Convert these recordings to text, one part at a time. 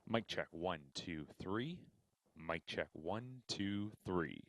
Mic check 1, 2, 3. Mic check 1, 2, 3.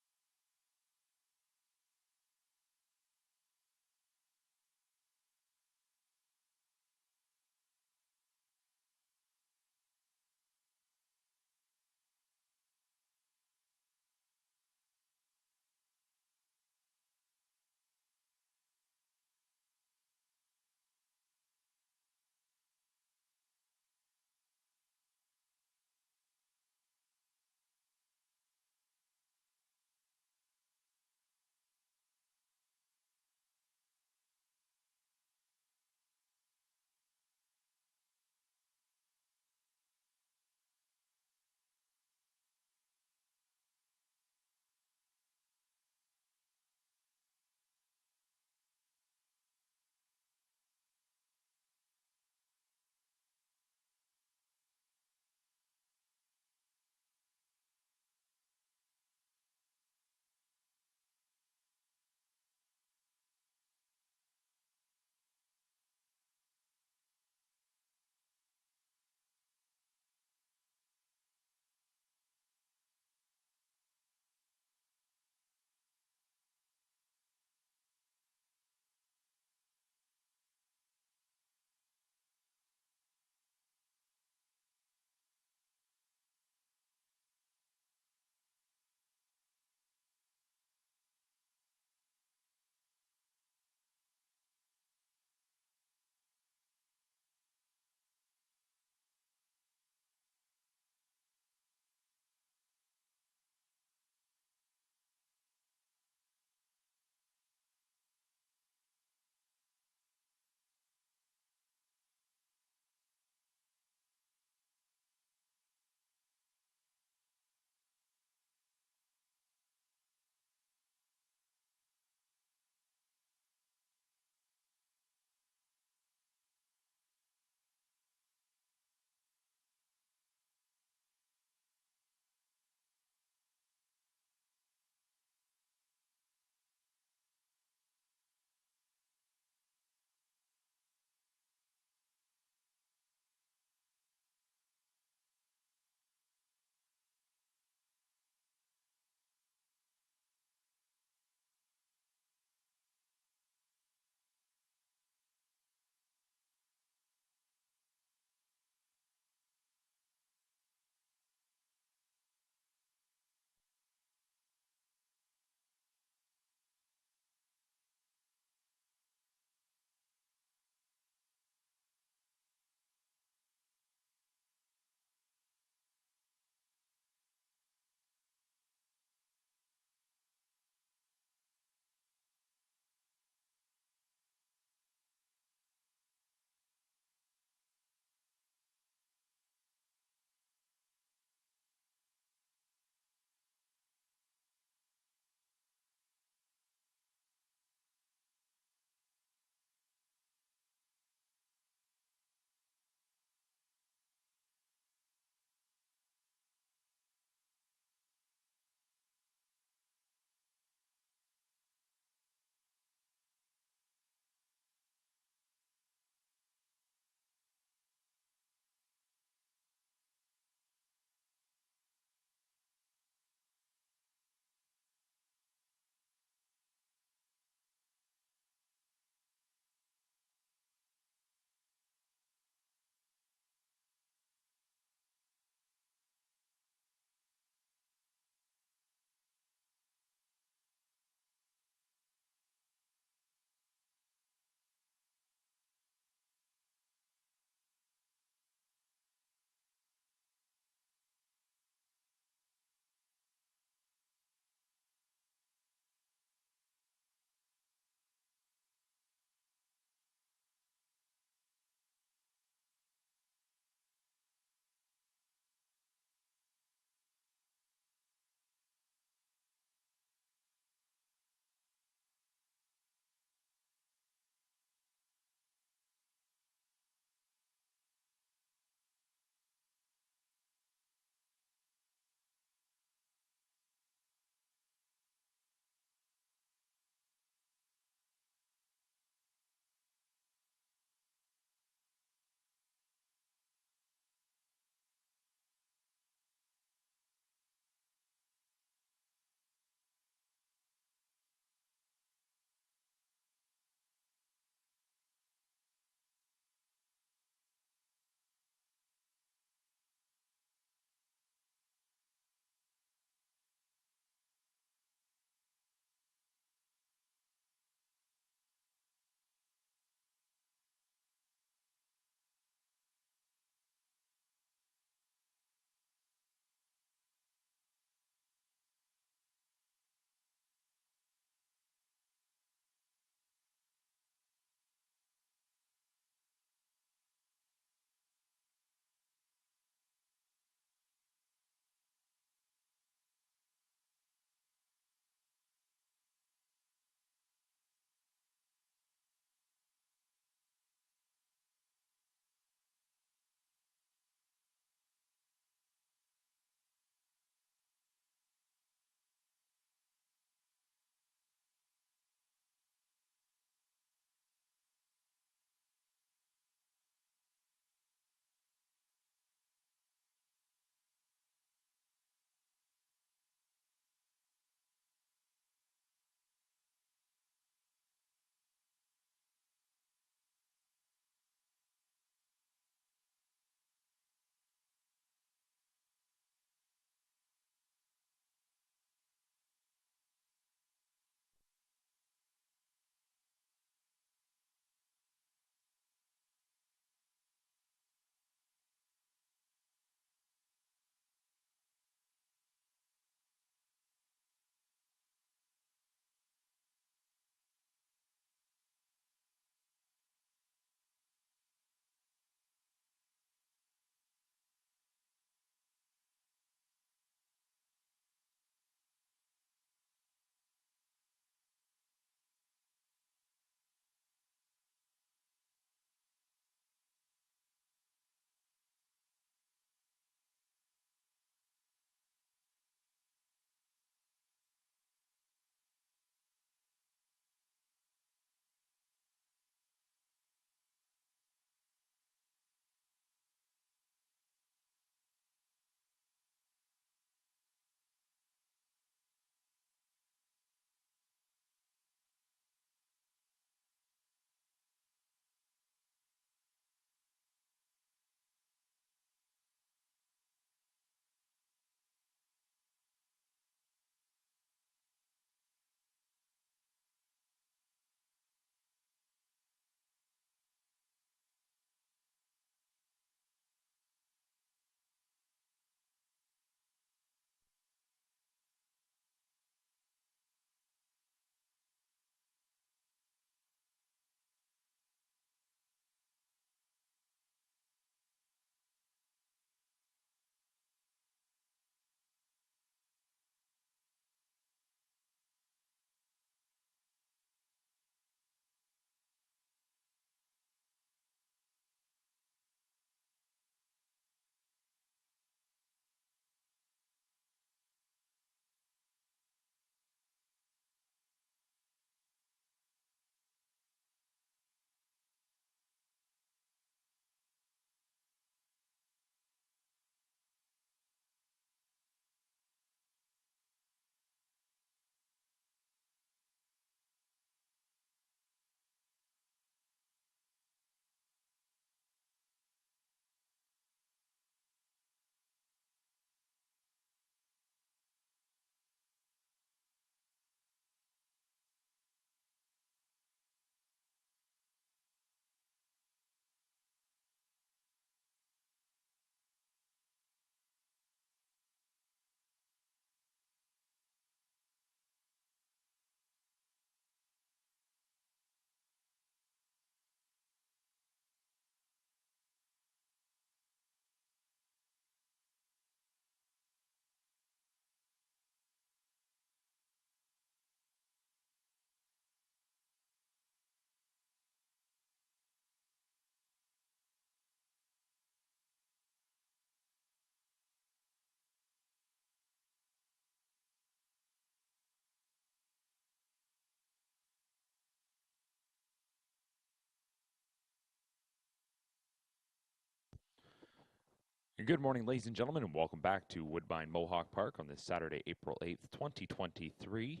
Good morning, ladies and gentlemen, and welcome back to Woodbine Mohawk Park on this Saturday, April 8th, 2023.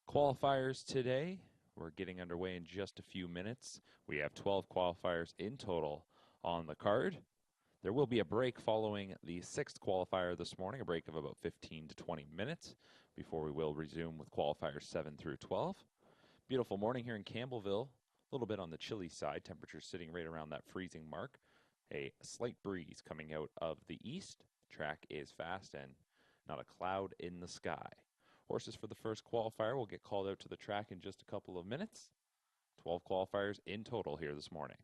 Qualifiers today. We're getting underway in just a few minutes. We have 12 qualifiers in total on the card. There will be a break following the sixth qualifier this morning, a break of about 15 to 20 minutes before we will resume with qualifiers 7 through 12. Beautiful morning here in Campbellville. A little bit on the chilly side, temperature sitting right around that freezing mark. A slight breeze coming out of the east. Track is fast and not a cloud in the sky. Horses for the first qualifier will get called out to the track in just a couple of minutes. 12 qualifiers in total here this morning.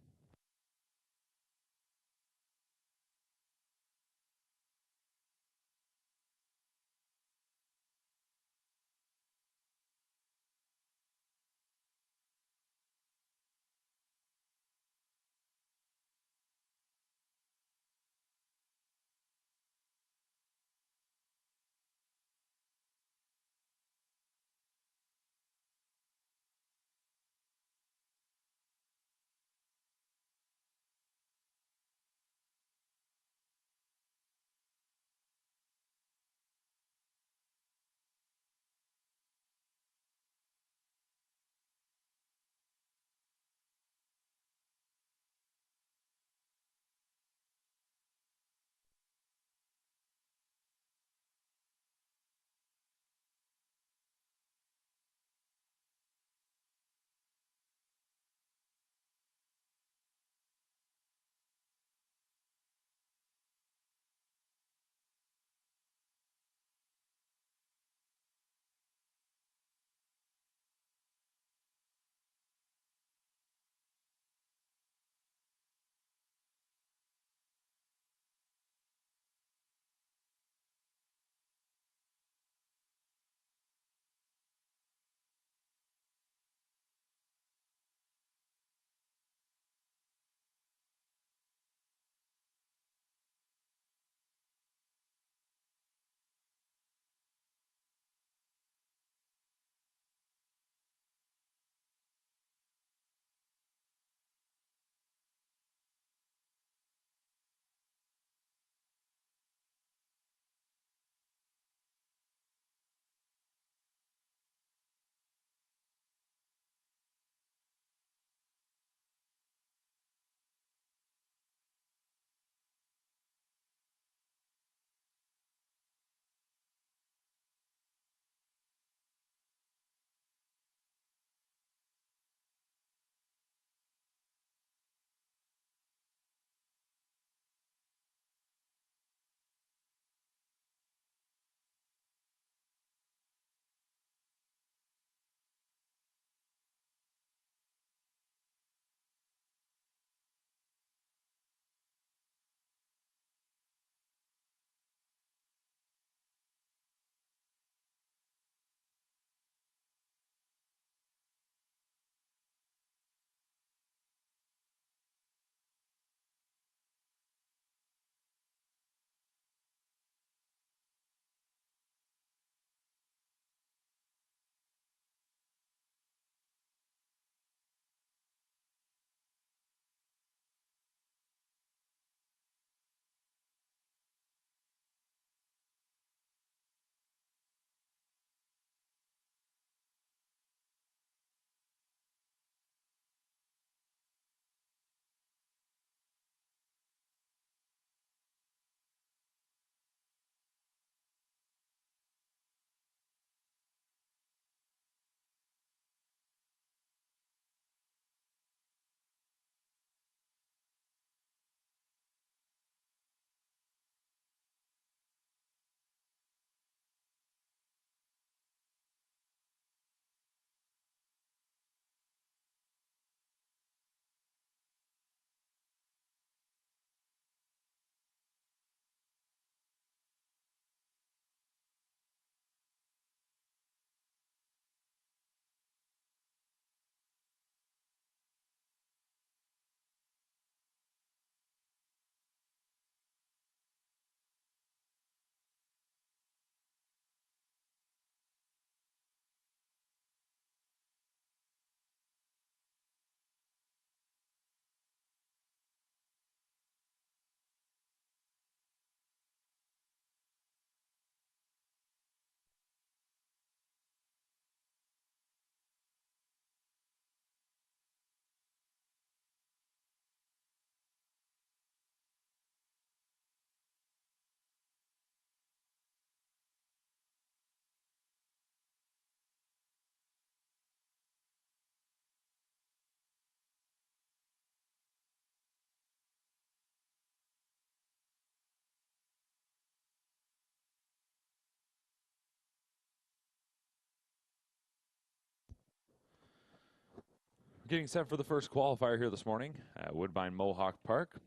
We're getting set for the first qualifier here this morning at Woodbine Mohawk Park.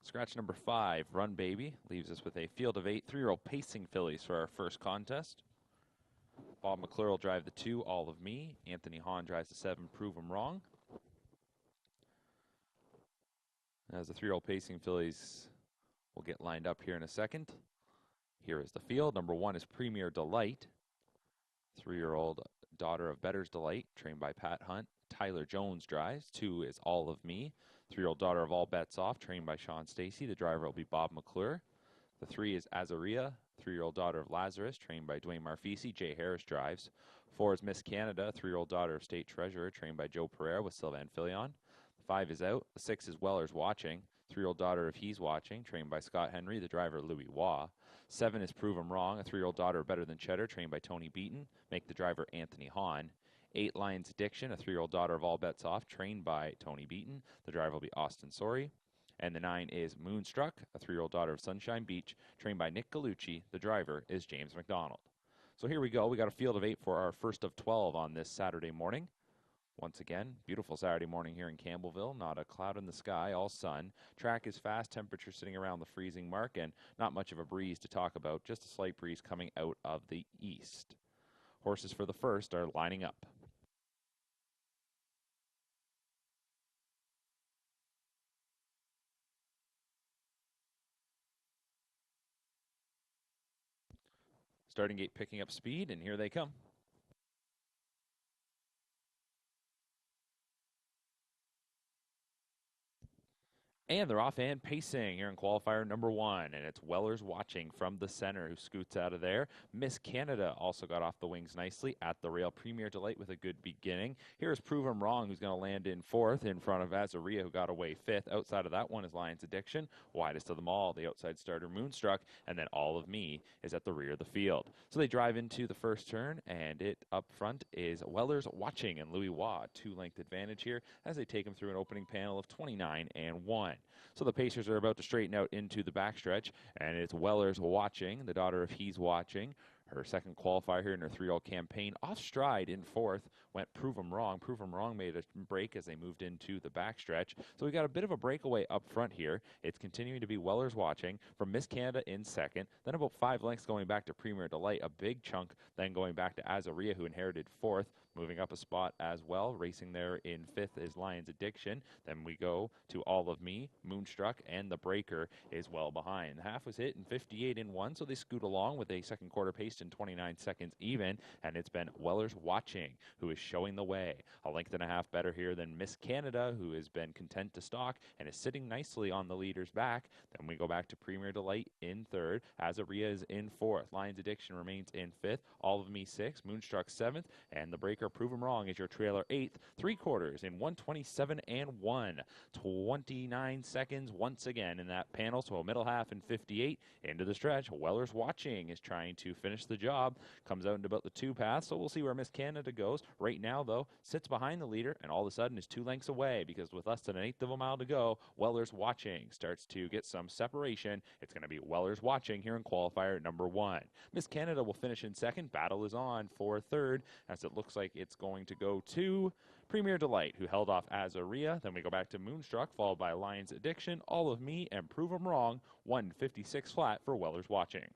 Scratch number 5, Run Baby, leaves us with a field of 8 3-year-old pacing fillies for our first contest. Bob McClure will drive the 2, All of Me. Anthony Hahn drives the 7, Prove 'Em Wrong. As the 3-year-old pacing fillies will get lined up here in a second. Here is the field. Number 1 is Premier Delight, 3-year-old daughter of Better's Delight, trained by Pat Hunt. Tyler Jones drives. 2 is All of Me, 3-year-old daughter of All Bets Off, trained by Sean Stacy. The driver will be Bob McClure. The 3 is Azaria, 3-year-old daughter of Lazarus, trained by Dwayne Marfisi. Jay Harris drives. 4 is Miss Canada, 3-year-old daughter of State Treasurer, trained by Joe Pereira with Sylvain Filion. 5 is Out. The 6 is Weller's Watching, 3-year-old daughter of He's Watching, trained by Scott Henry. The driver Louis Waugh. 7 is Prove 'Em Wrong, a 3-year-old daughter of Better Than Cheddar, trained by Tony Beaton. Make the driver Anthony Hahn. 8 Lions Addiction, a 3-year-old daughter of All Bets Off, trained by Tony Beaton. The driver will be Austin Sorey. And the 9 is Moonstruck, a 3-year-old daughter of Sunshine Beach, trained by Nick Gallucci. The driver is James McDonald. So here we go. We got a field of 8 for our first of 12 on this Saturday morning. Once again, beautiful Saturday morning here in Campbellville. Not a cloud in the sky, all sun. Track is fast, temperature sitting around the freezing mark, and not much of a breeze to talk about, just a slight breeze coming out of the east. Horses for the first are lining up. Starting gate picking up speed, and here they come. And they're off and pacing here in qualifier number 1. And it's Weller's Watching from the center who scoots out of there. Miss Canada also got off the wings nicely at the rail. Premier Delight with a good beginning. Here's Prove 'Em Wrong, who's going to land in 4th in front of Azaria, who got away 5th. Outside of that one is Lions Addiction. Widest of them all, the outside starter Moonstruck. And then All of Me is at the rear of the field. So they drive into the first turn, and it up front is Weller's Watching and Louis Waugh. 2-length advantage here as they take him through an opening panel of 29 and 1. So the Pacers are about to straighten out into the backstretch, and it's Weller's Watching, the daughter of He's Watching. Her second qualifier here in her 3-year-old campaign. Off stride in 4th went Prove 'Em Wrong. Prove 'Em Wrong made a break as they moved into the backstretch. So we got a bit of a breakaway up front here. It's continuing to be Weller's Watching from Miss Canada in 2nd. Then about 5 lengths going back to Premier Delight, a big chunk. Then going back to Azaria, who inherited 4th. Moving up a spot as well. Racing there in 5th is Lions Addiction. Then we go to All of Me, Moonstruck, and the Breaker is well behind. The half was hit in 58 in 1, so they scoot along with a second quarter pace in 29 seconds even. And it's been Weller's Watching who is showing the way. A length and a half better here than Miss Canada, who has been content to stalk and is sitting nicely on the leader's back. Then we go back to Premier Delight in 3rd. Azaria is in 4th. Lions Addiction remains in 5th. All of Me 6th. Moonstruck 7th. And the Breaker Prove 'Em Wrong is your trailer 8th. 3 quarters in 1:27 and 1. 29 seconds once again in that panel. So a middle half in 58 into the stretch. Weller's Watching is trying to finish the job. Comes out into about the 2 path. So we'll see where Miss Canada goes. Right now, though, sits behind the leader and all of a sudden is 2 lengths away because with less than an 1/8 of a mile to go, Weller's Watching starts to get some separation. It's going to be Weller's Watching here in qualifier number 1. Miss Canada will finish in 2nd. Battle is on for 3rd as it looks like it's going to go to Premier Delight, who held off Azaria. Then we go back to Moonstruck, followed by Lions Addiction, All of Me, and Prove 'Em Wrong. 1:56 flat for Weller's Watching.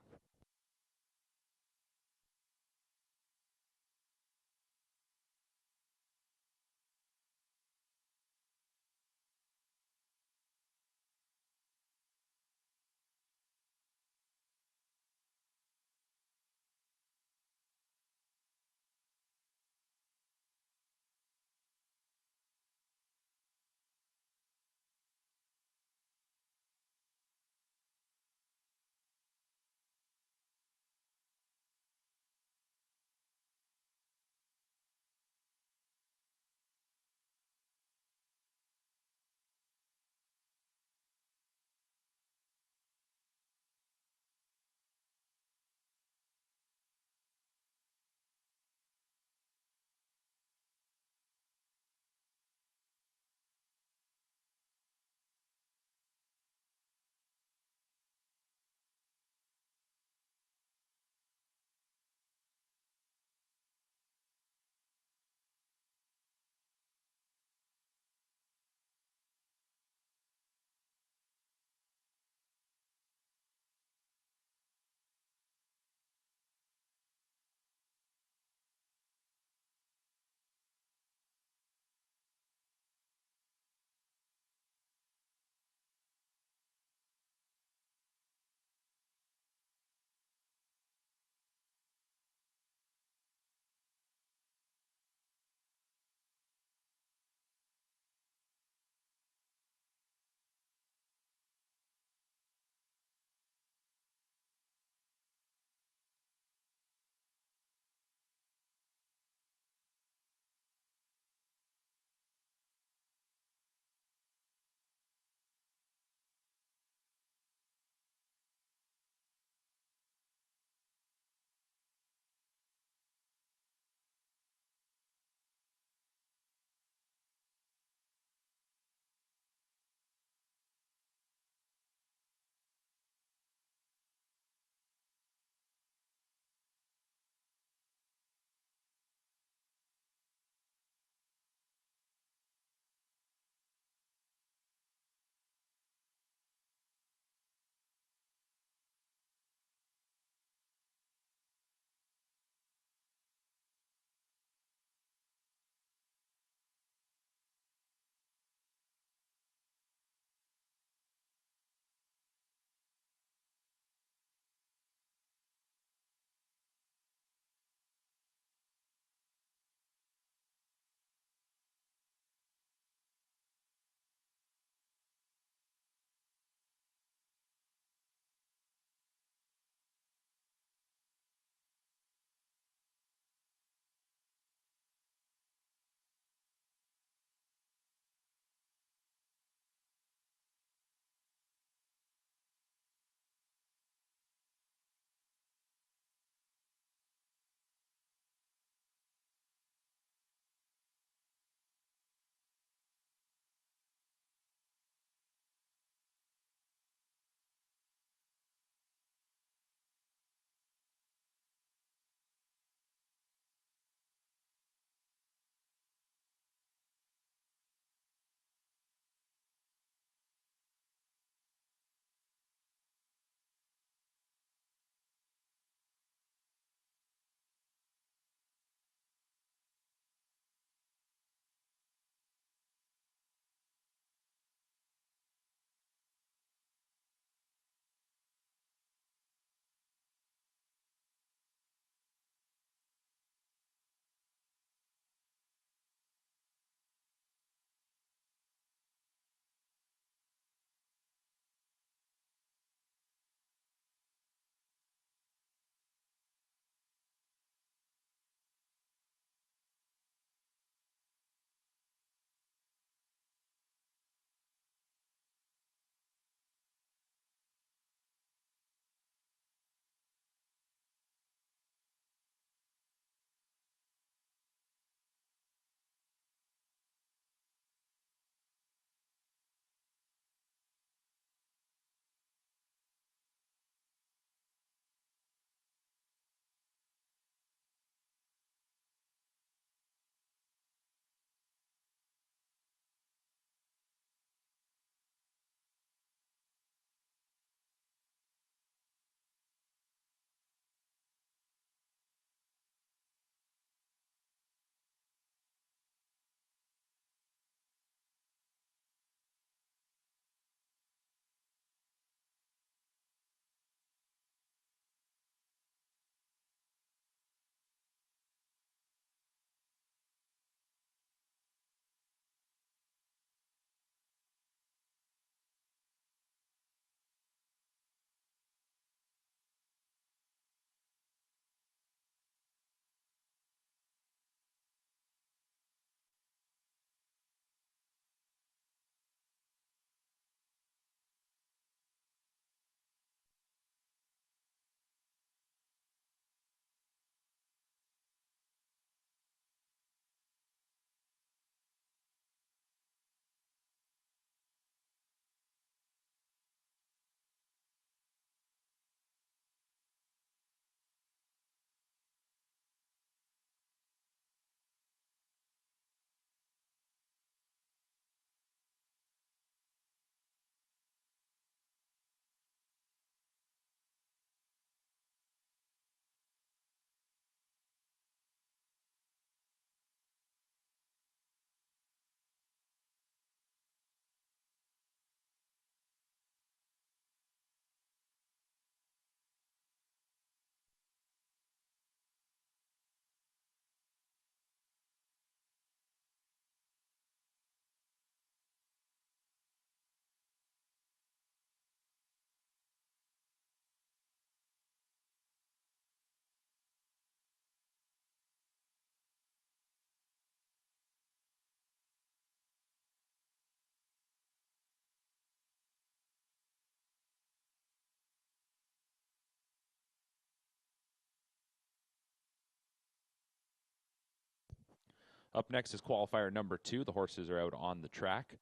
Up next is qualifier number 2. The horses are out on the track.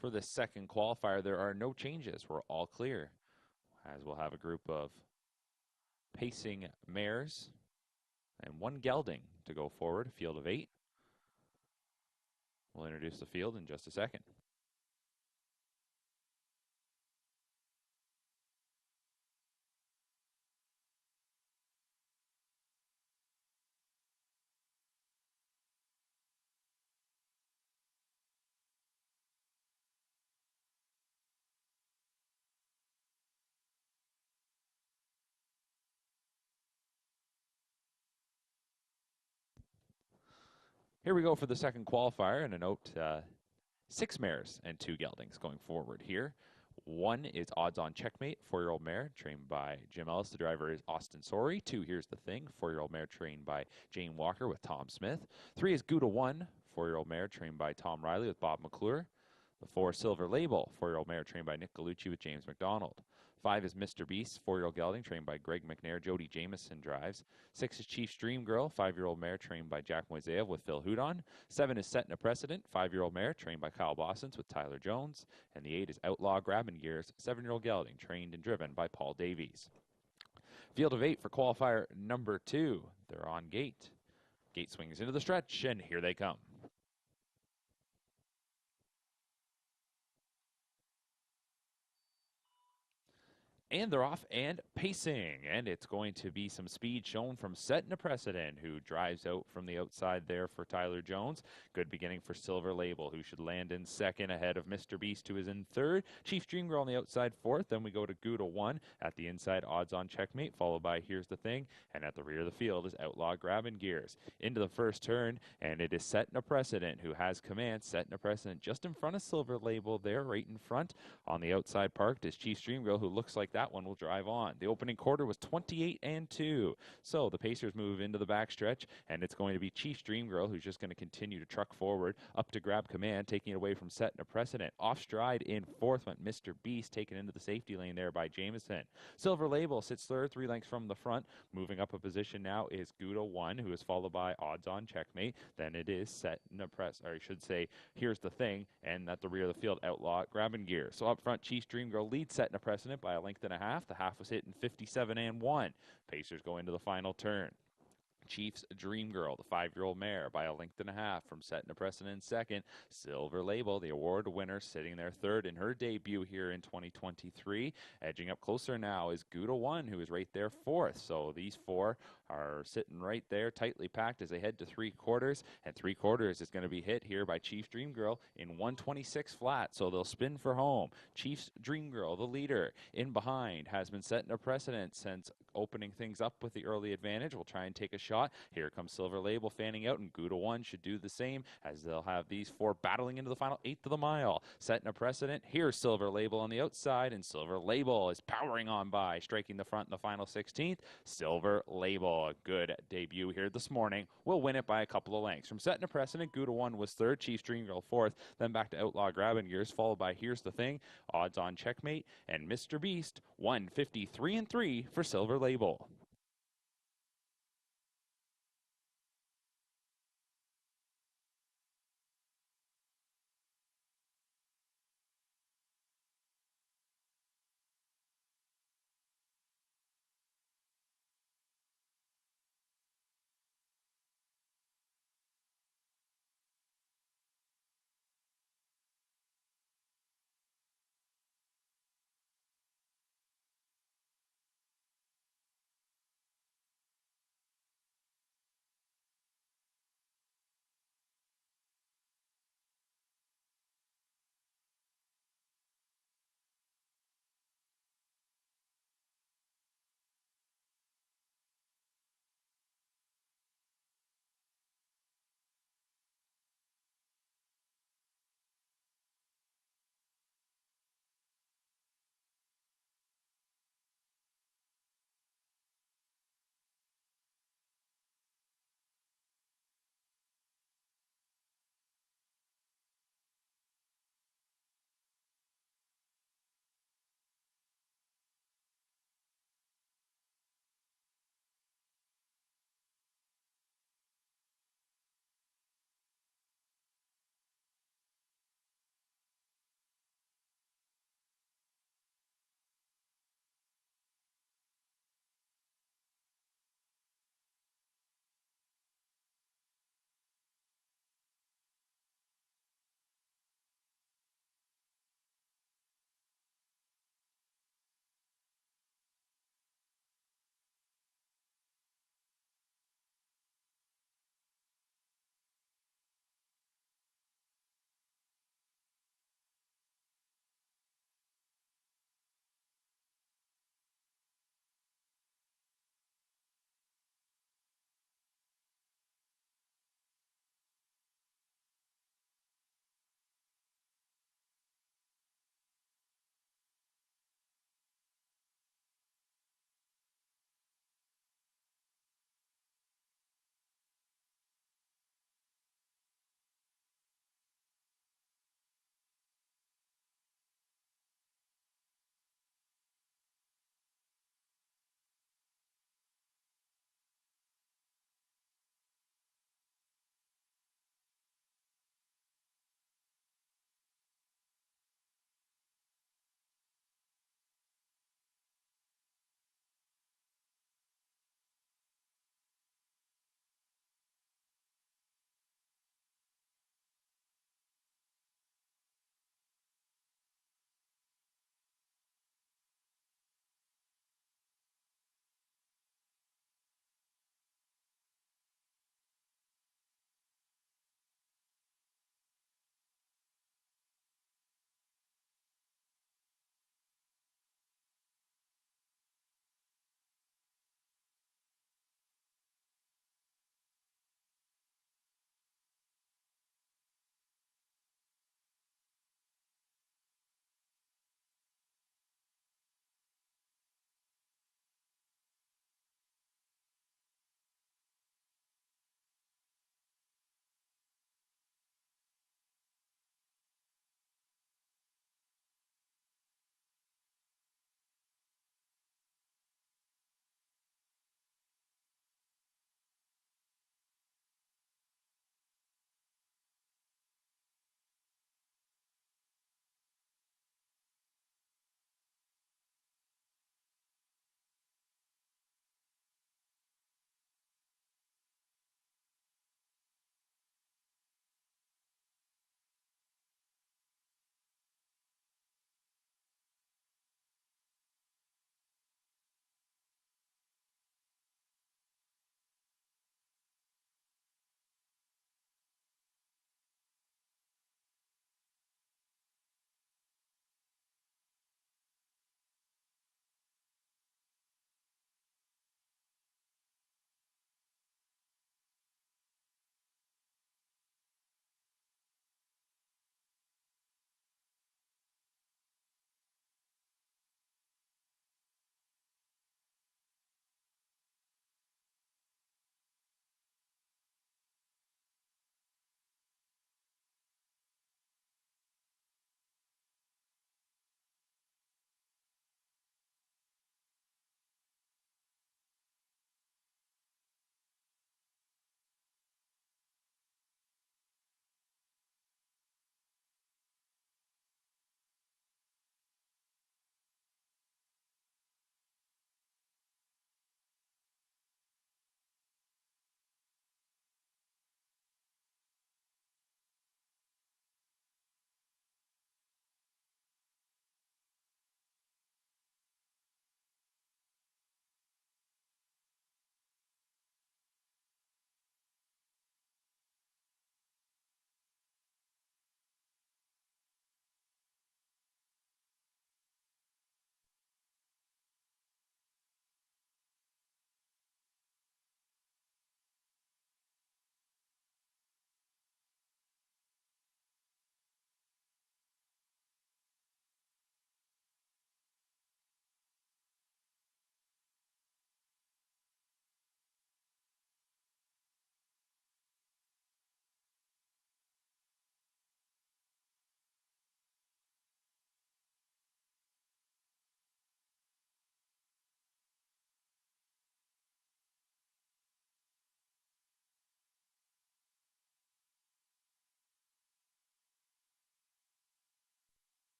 For the second qualifier, there are no changes. We're all clear, as we'll have a group of pacing mares and one gelding to go forward, a field of 8. We'll introduce the field in just a second. Here we go for the second qualifier, and a note, 6 mares and 2 geldings going forward here. 1 is Odds On Checkmate, 4-year-old mare trained by Jim Ellis. The driver is Austin Sorey. 2, Here's the Thing, 4-year-old mare trained by Jane Walker with Tom Smith. 3 is Gouda 1, 4-year-old mare trained by Tom Riley with Bob McClure. The 4, Silver Label, 4-year-old mare trained by Nick Gallucci with James McDonald. 5 is Mr. Beast, 4-year-old gelding trained by Greg McNair. Jody Jameson drives. 6 is Chief's Dream Girl, 5-year-old mare trained by Jack Moiseyev with Phil Houdon. 7 is Setting a Precedent, 5-year-old mare trained by Kyle Bossens with Tyler Jones. And the 8 is Outlaw Grabbing Gears, 7-year-old gelding trained and driven by Paul Davies. Field of 8 for qualifier number 2. They're on gate. Gate swings into the stretch, and here they come. And they're off and pacing, and it's going to be some speed shown from Setting a Precedent, who drives out from the outside there for Tyler Jones. Good beginning for Silver Label, who should land in second ahead of Mr. Beast, who is in third. Chief Dream Girl on the outside fourth. Then we go to Gouda 1 at the inside, Odds On Checkmate, followed by Here's the Thing. And at the rear of the field is Outlaw Grabbing Gears. Into the first turn, and it is Setting a Precedent, who has command. Setting a Precedent just in front of Silver Label there, right in front. On the outside parked is Chief Dream Girl, who looks like that one will drive on. The opening quarter was 28-2. So the Pacers move into the backstretch, and it's going to be Chief Dream Girl, who's just going to continue to truck forward, up to grab command, taking it away from Setting a Precedent. Off stride in fourth went Mr. Beast, taken into the safety lane there by Jameson. Silver Label sits third, 3 lengths from the front. Moving up a position now is Gouda 1, who is followed by Odds On Checkmate. Then it is Setting a Precedent, or I should say, Here's the Thing, and at the rear of the field, Outlaw Grabbing Gear. So up front, Chief Dream Girl leads Setting a Precedent by a length and a half. The half was hit in 57-1. Pacers go into the final turn. Chief's Dream Girl, the 5-year-old mare, by a length and a half from Setting a Precedent in second. Silver Label, the award winner, sitting there third in her debut here in 2023. Edging up closer now is Gouda 1, who is right there fourth. So these 4 are sitting right there, tightly packed as they head to 3/4. And 3/4 is going to be hit here by Chief's Dream Girl in 126 flat. So they'll spin for home. Chief's Dream Girl, the leader, in behind, has been setting a precedent since opening things up with the early advantage. We'll try and take a shot. Here comes Silver Label fanning out, and Gouda 1 should do the same, as they'll have these 4 battling into the final 1/8 of the mile. Setting a precedent. Here's Silver Label on the outside, and Silver Label is powering on by, striking the front in the final 16th. Silver Label, a good debut here this morning, will win it by a couple of lengths. From Setting a Precedent, Gouda 1 was third, Chief Dream Girl fourth, then back to Outlaw Grabbing Gears, followed by Here's the Thing, Odds On Checkmate, and Mr. Beast, 153-3 for Silver Label.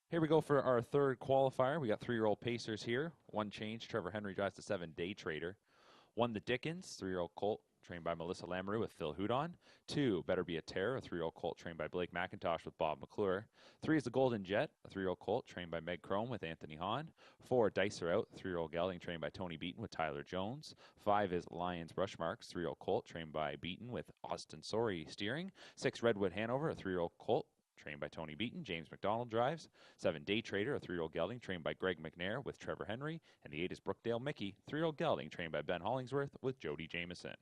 Here we go for our third qualifier. We got 3-year-old Pacers here. One change, Trevor Henry drives to 7, Day Trader. 1, The Dickens, 3-year-old colt, trained by Melissa Lamoureux with Phil Houdon. 2, Better Be a Terror, a 3-year-old colt trained by Blake McIntosh with Bob McClure. 3 is The Golden Jet, a 3-year-old colt trained by Meg Crome with Anthony Hahn. 4, Dice Are Out, 3-year-old gelding trained by Tony Beaton with Tyler Jones. 5 is Lions Brush Marks, 3-year-old colt trained by Beaton with Austin Sorey steering. 6, Redwood Hanover, a 3-year-old colt trained by Tony Beaton. James McDonald drives. 7, Day Trader, a 3-year-old gelding trained by Greg McNair with Trevor Henry. And the 8 is Brookdale Mickey, 3-year-old gelding trained by Ben Hollingsworth with Jody Jameson.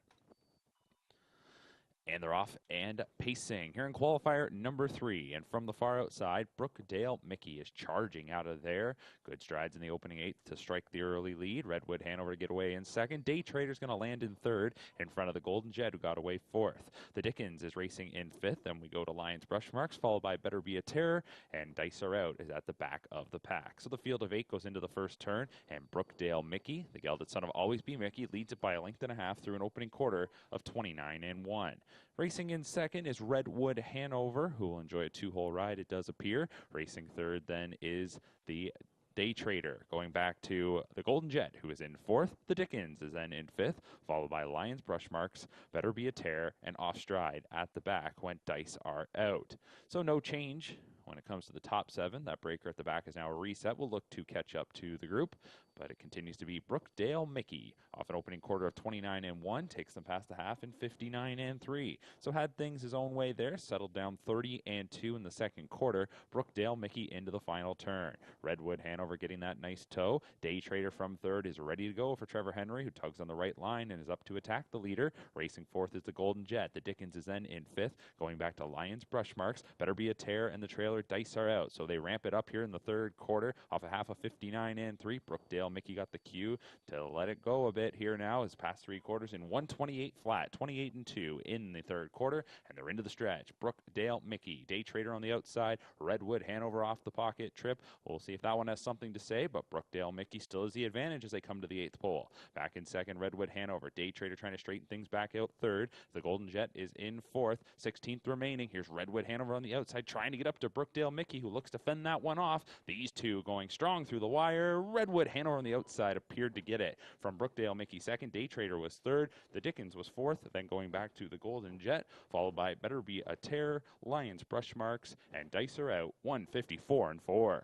And they're off and pacing. Here in qualifier number 3. And from the far outside, Brookdale Mickey is charging out of there. Good strides in the opening 8th to strike the early lead. Redwood Hanover to get away in second. Day Trader's going to land in third in front of the Golden Jet, who got away fourth. The Dickens is racing in fifth. Then we go to Lions Brush Marks, followed by Better Be a Terror. And Dice Are Out is at the back of the pack. So the field of 8 goes into the first turn. And Brookdale Mickey, the gelded son of Always Be Mickey, leads it by a length and a half through an opening quarter of 29-1. Racing in second is Redwood Hanover, who will enjoy a 2-hole ride, it does appear. Racing third then is the Day Trader. Going back to the Golden Jet, who is in fourth. The Dickens is then in fifth, followed by Lions Brush Marks, Better Be a Tear, and Off Stride at the back when Dice Are Out. So no change when it comes to the top 7. That breaker at the back is now a reset. We'll look to catch up to the group, but it continues to be Brookdale Mickey off an opening quarter of 29-1, takes them past the half in 59-3. So had things his own way there, settled down 30-2 in the second quarter. Brookdale Mickey into the final turn. Redwood Hanover getting that nice toe. Day Trader from third is ready to go for Trevor Henry, who tugs on the right line and is up to attack the leader. Racing fourth is the Golden Jet. The Dickens is then in fifth, going back to Lions Brush Marks. Better Be a Tear, and the trailer Dice Are Out. So they ramp it up here in the third quarter off a half of 59-3. Brookdale Mickey got the cue to let it go a bit here now. His past 3 quarters in 128 flat, 28-2 in the third quarter, and they're into the stretch. Brookdale Mickey, Day Trader on the outside, Redwood Hanover off the pocket trip. We'll see if that one has something to say, but Brookdale Mickey still has the advantage as they come to the 8th pole. Back in second, Redwood Hanover. Day Trader trying to straighten things back out third. The Golden Jet is in fourth, 16th remaining. Here's Redwood Hanover on the outside trying to get up to Brookdale Mickey, who looks to fend that one off. These two going strong through the wire. Redwood Hanover on the outside appeared to get it from Brookdale Mickey second. Day Trader was third. The Dickens was fourth. Then going back to the Golden Jet, followed by Better Be a Tear, Lions Brush Marks, and Dice Are Out, 154-4.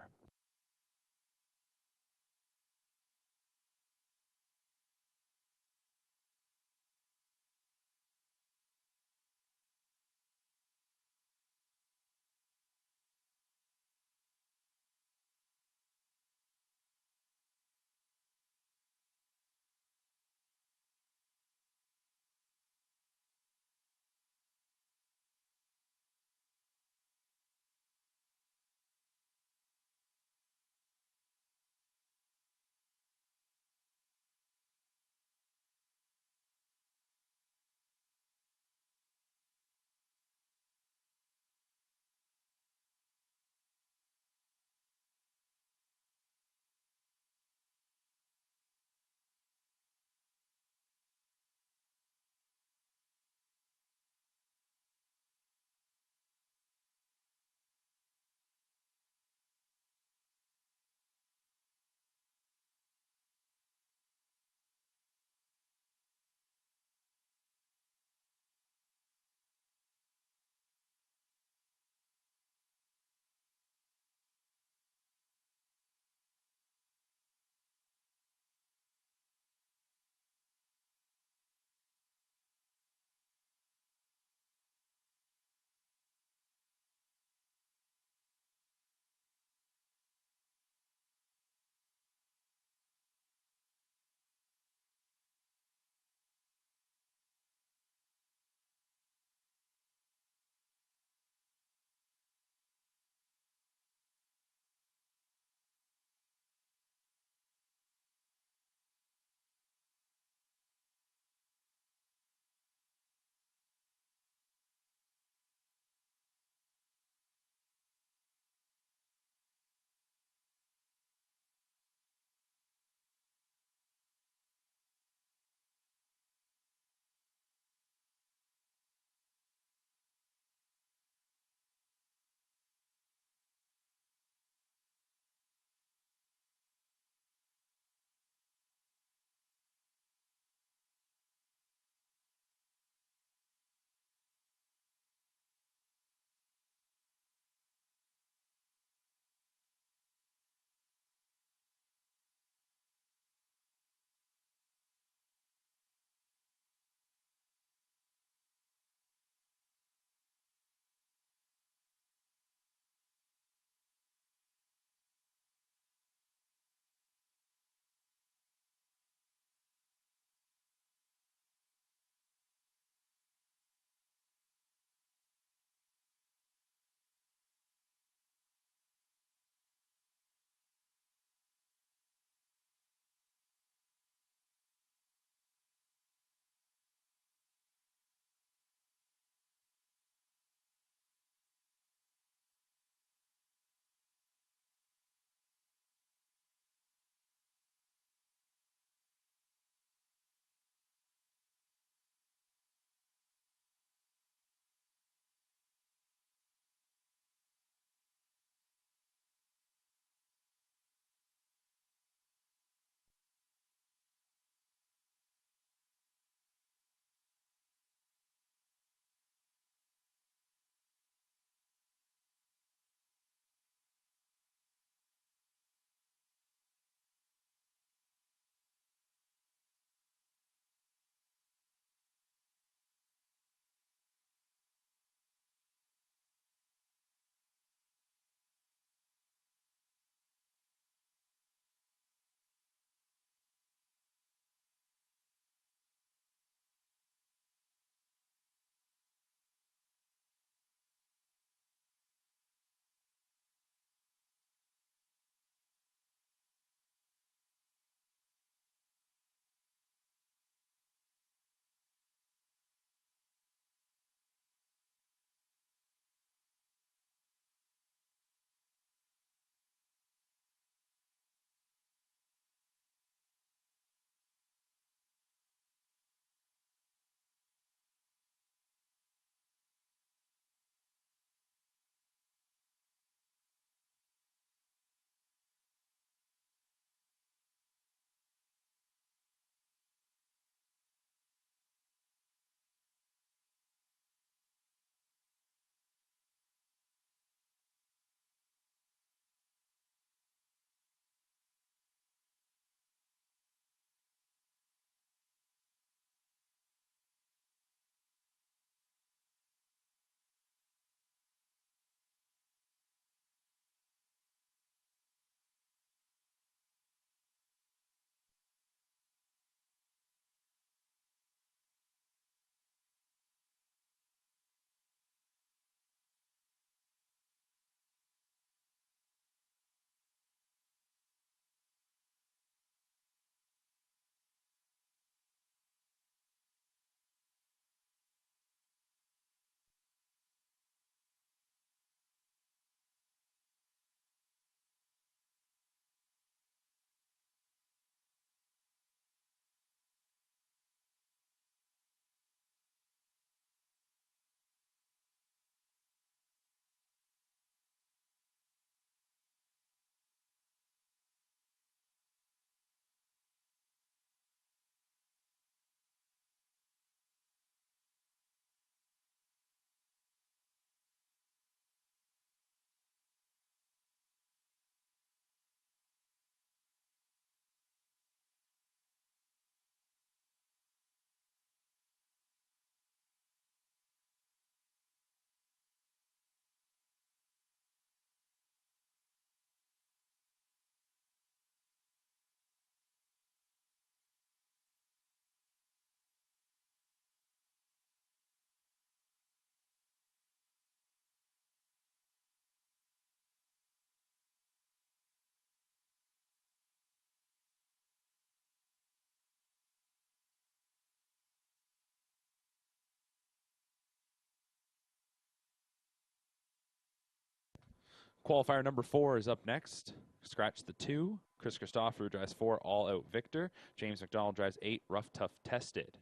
Qualifier number 4 is up next. Scratch the 2. Chris Christopher drives 4, All Out Victor. James McDonald drives 8, Rough Tough Tested.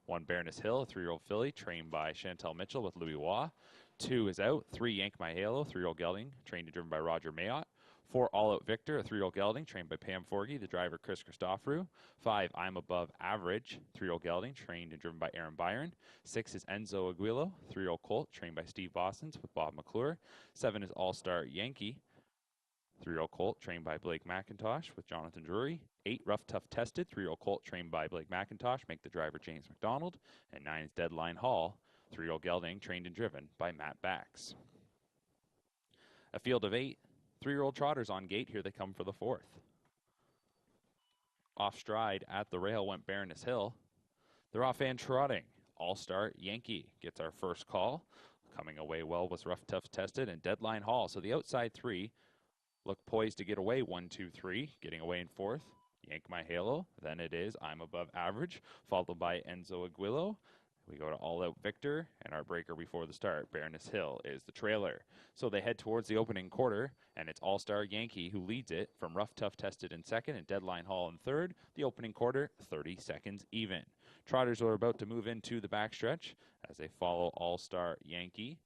1, Baroness Hill, a 3-year-old filly, trained by Chantel Mitchell with Louis Waugh. 2 is out. 3, Yank My Halo, 3-year-old gelding, trained and driven by Roger Mayotte. 4, All Out Victor, a 3-year-old gelding, trained by Pam Forgy, the driver Chris Christopheru. 5, I'm Above Average, 3-year-old gelding, trained and driven by Aaron Byron. 6 is Enzo Aguilo, 3-year-old colt, trained by Steve Boston with Bob McClure. 7 is All Star Yankee, 3-year-old colt, trained by Blake McIntosh with Jonathan Drury. 8, Rough Tough Tested, 3-year-old colt, trained by Blake McIntosh, make the driver James McDonald. And 9 is Deadline Hall, 3-year-old gelding, trained and driven by Matt Bax. A field of 8, 3-year-old trotters on gate. Here they come for the 4th. Off stride at the rail went Baroness Hill. They're off and trotting. All-Star Yankee gets our first call. Coming away well was Rough Tough Tested and Deadline Hall. So the outside 3 look poised to get away. 1, 2, 3, getting away in 4th. Yank My Halo. Then it is I'm Above Average, followed by Enzo Aguilo. We go to All Out Victor, and our breaker before the start, Baroness Hill, is the trailer. So they head towards the opening quarter, and it's All-Star Yankee who leads it from Rough Tough Tested in 2nd and Deadline Hall in 3rd. The opening quarter, 30 seconds even. Trotters are about to move into the backstretch as they follow All-Star Yankee.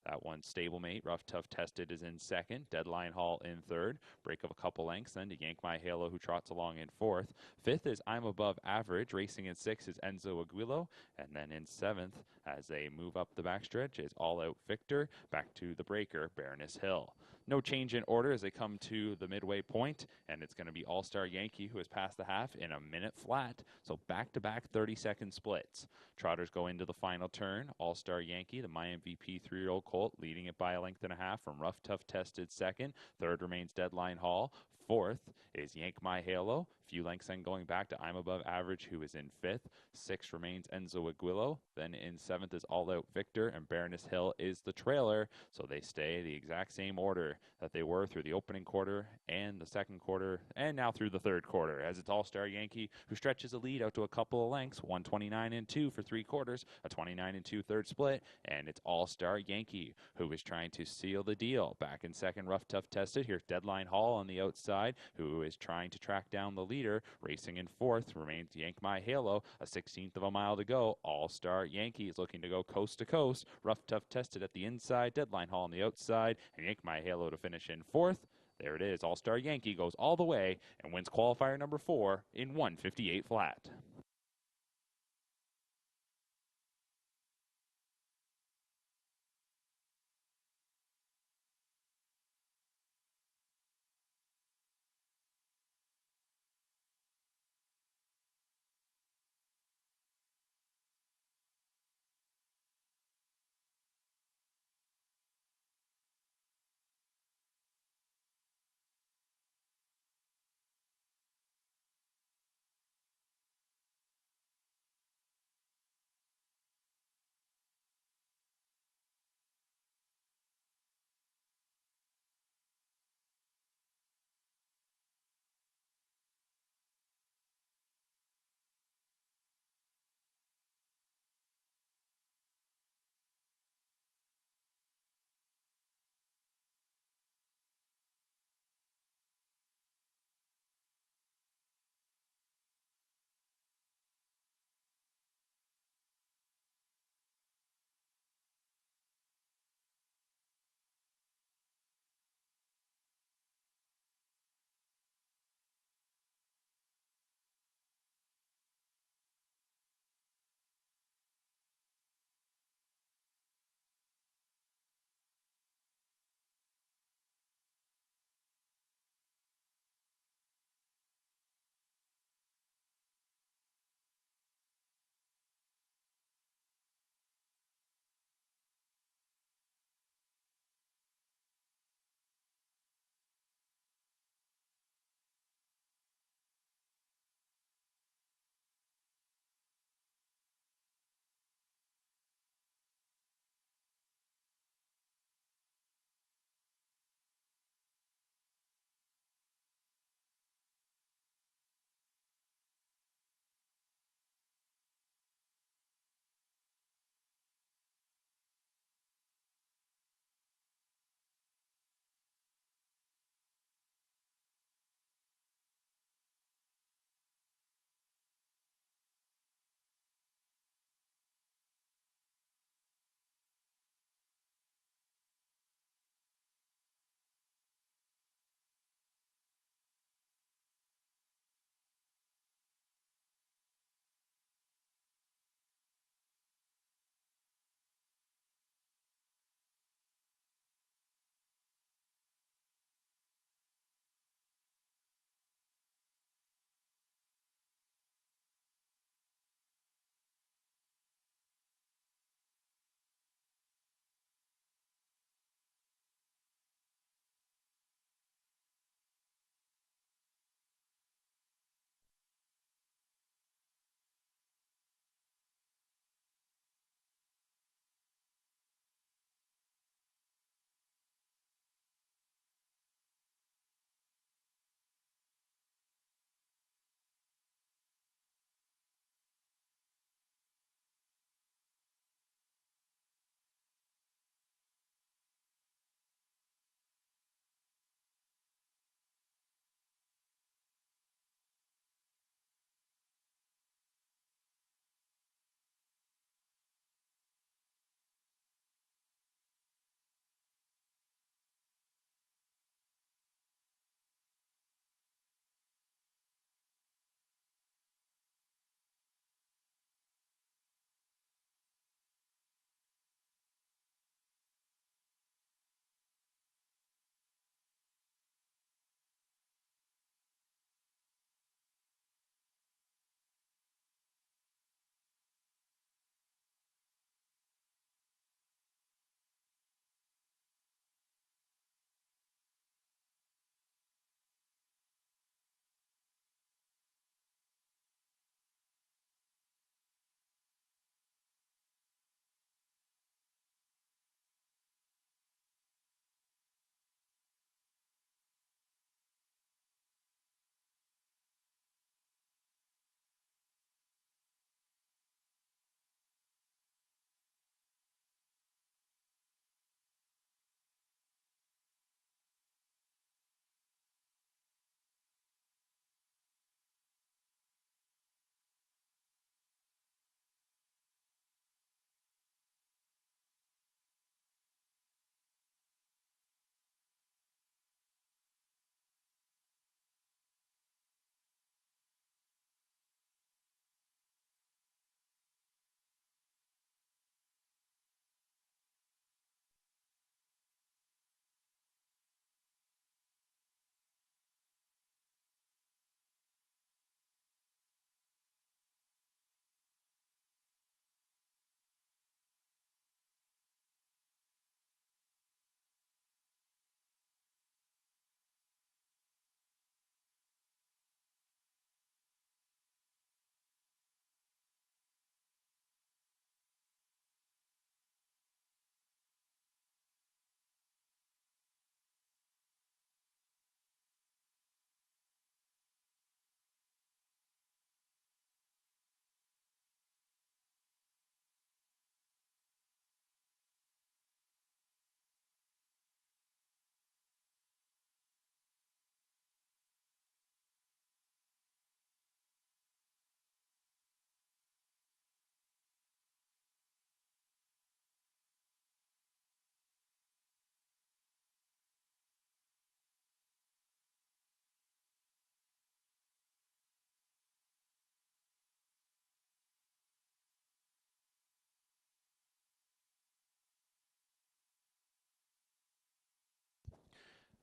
That one stablemate, Rough Tough Tested, is in 2nd. Deadline Hall in 3rd. Break of a couple lengths then to Yank My Halo, who trots along in 4th. 5th is I'm Above Average. Racing in 6th is Enzo Aguilo. And then in 7th, as they move up the backstretch, is All Out Victor. Back to the breaker, Baroness Hill. No change in order as they come to the midway point, and it's going to be All-Star Yankee, who has passed the half in a minute flat. So back-to-back 30-second splits. Trotters go into the final turn. All-Star Yankee, the My MVP 3-year-old colt, leading it by a length and a half from Rough Tough Tested 2nd. 3rd remains Deadline Hall. 4th is Yank My Halo. Few lengths then going back to I'm Above Average, who is in 5th. 6th remains Enzo Aguilo. Then in 7th is All Out Victor, and Baroness Hill is the trailer. So they stay the exact same order that they were through the opening quarter and the 2nd quarter, and now through the 3rd quarter, as it's All-Star Yankee, who stretches a lead out to a couple of lengths, 129 and 2 for 3 quarters, a 29 and 2 third split, and it's All-Star Yankee, who is trying to seal the deal. Back in 2nd, Rough Tough Tested. Here's Deadline Hall on the outside, who is trying to track down the leader. Racing in 4th remains Yank My Halo, a 16th of a mile to go. All-Star Yankee is looking to go coast to coast. Rough Tough Tested at the inside, Deadline Hall on the outside, and Yank My Halo to finish in 4th. There it is. All-Star Yankee goes all the way and wins qualifier number 4 in 1:58 flat.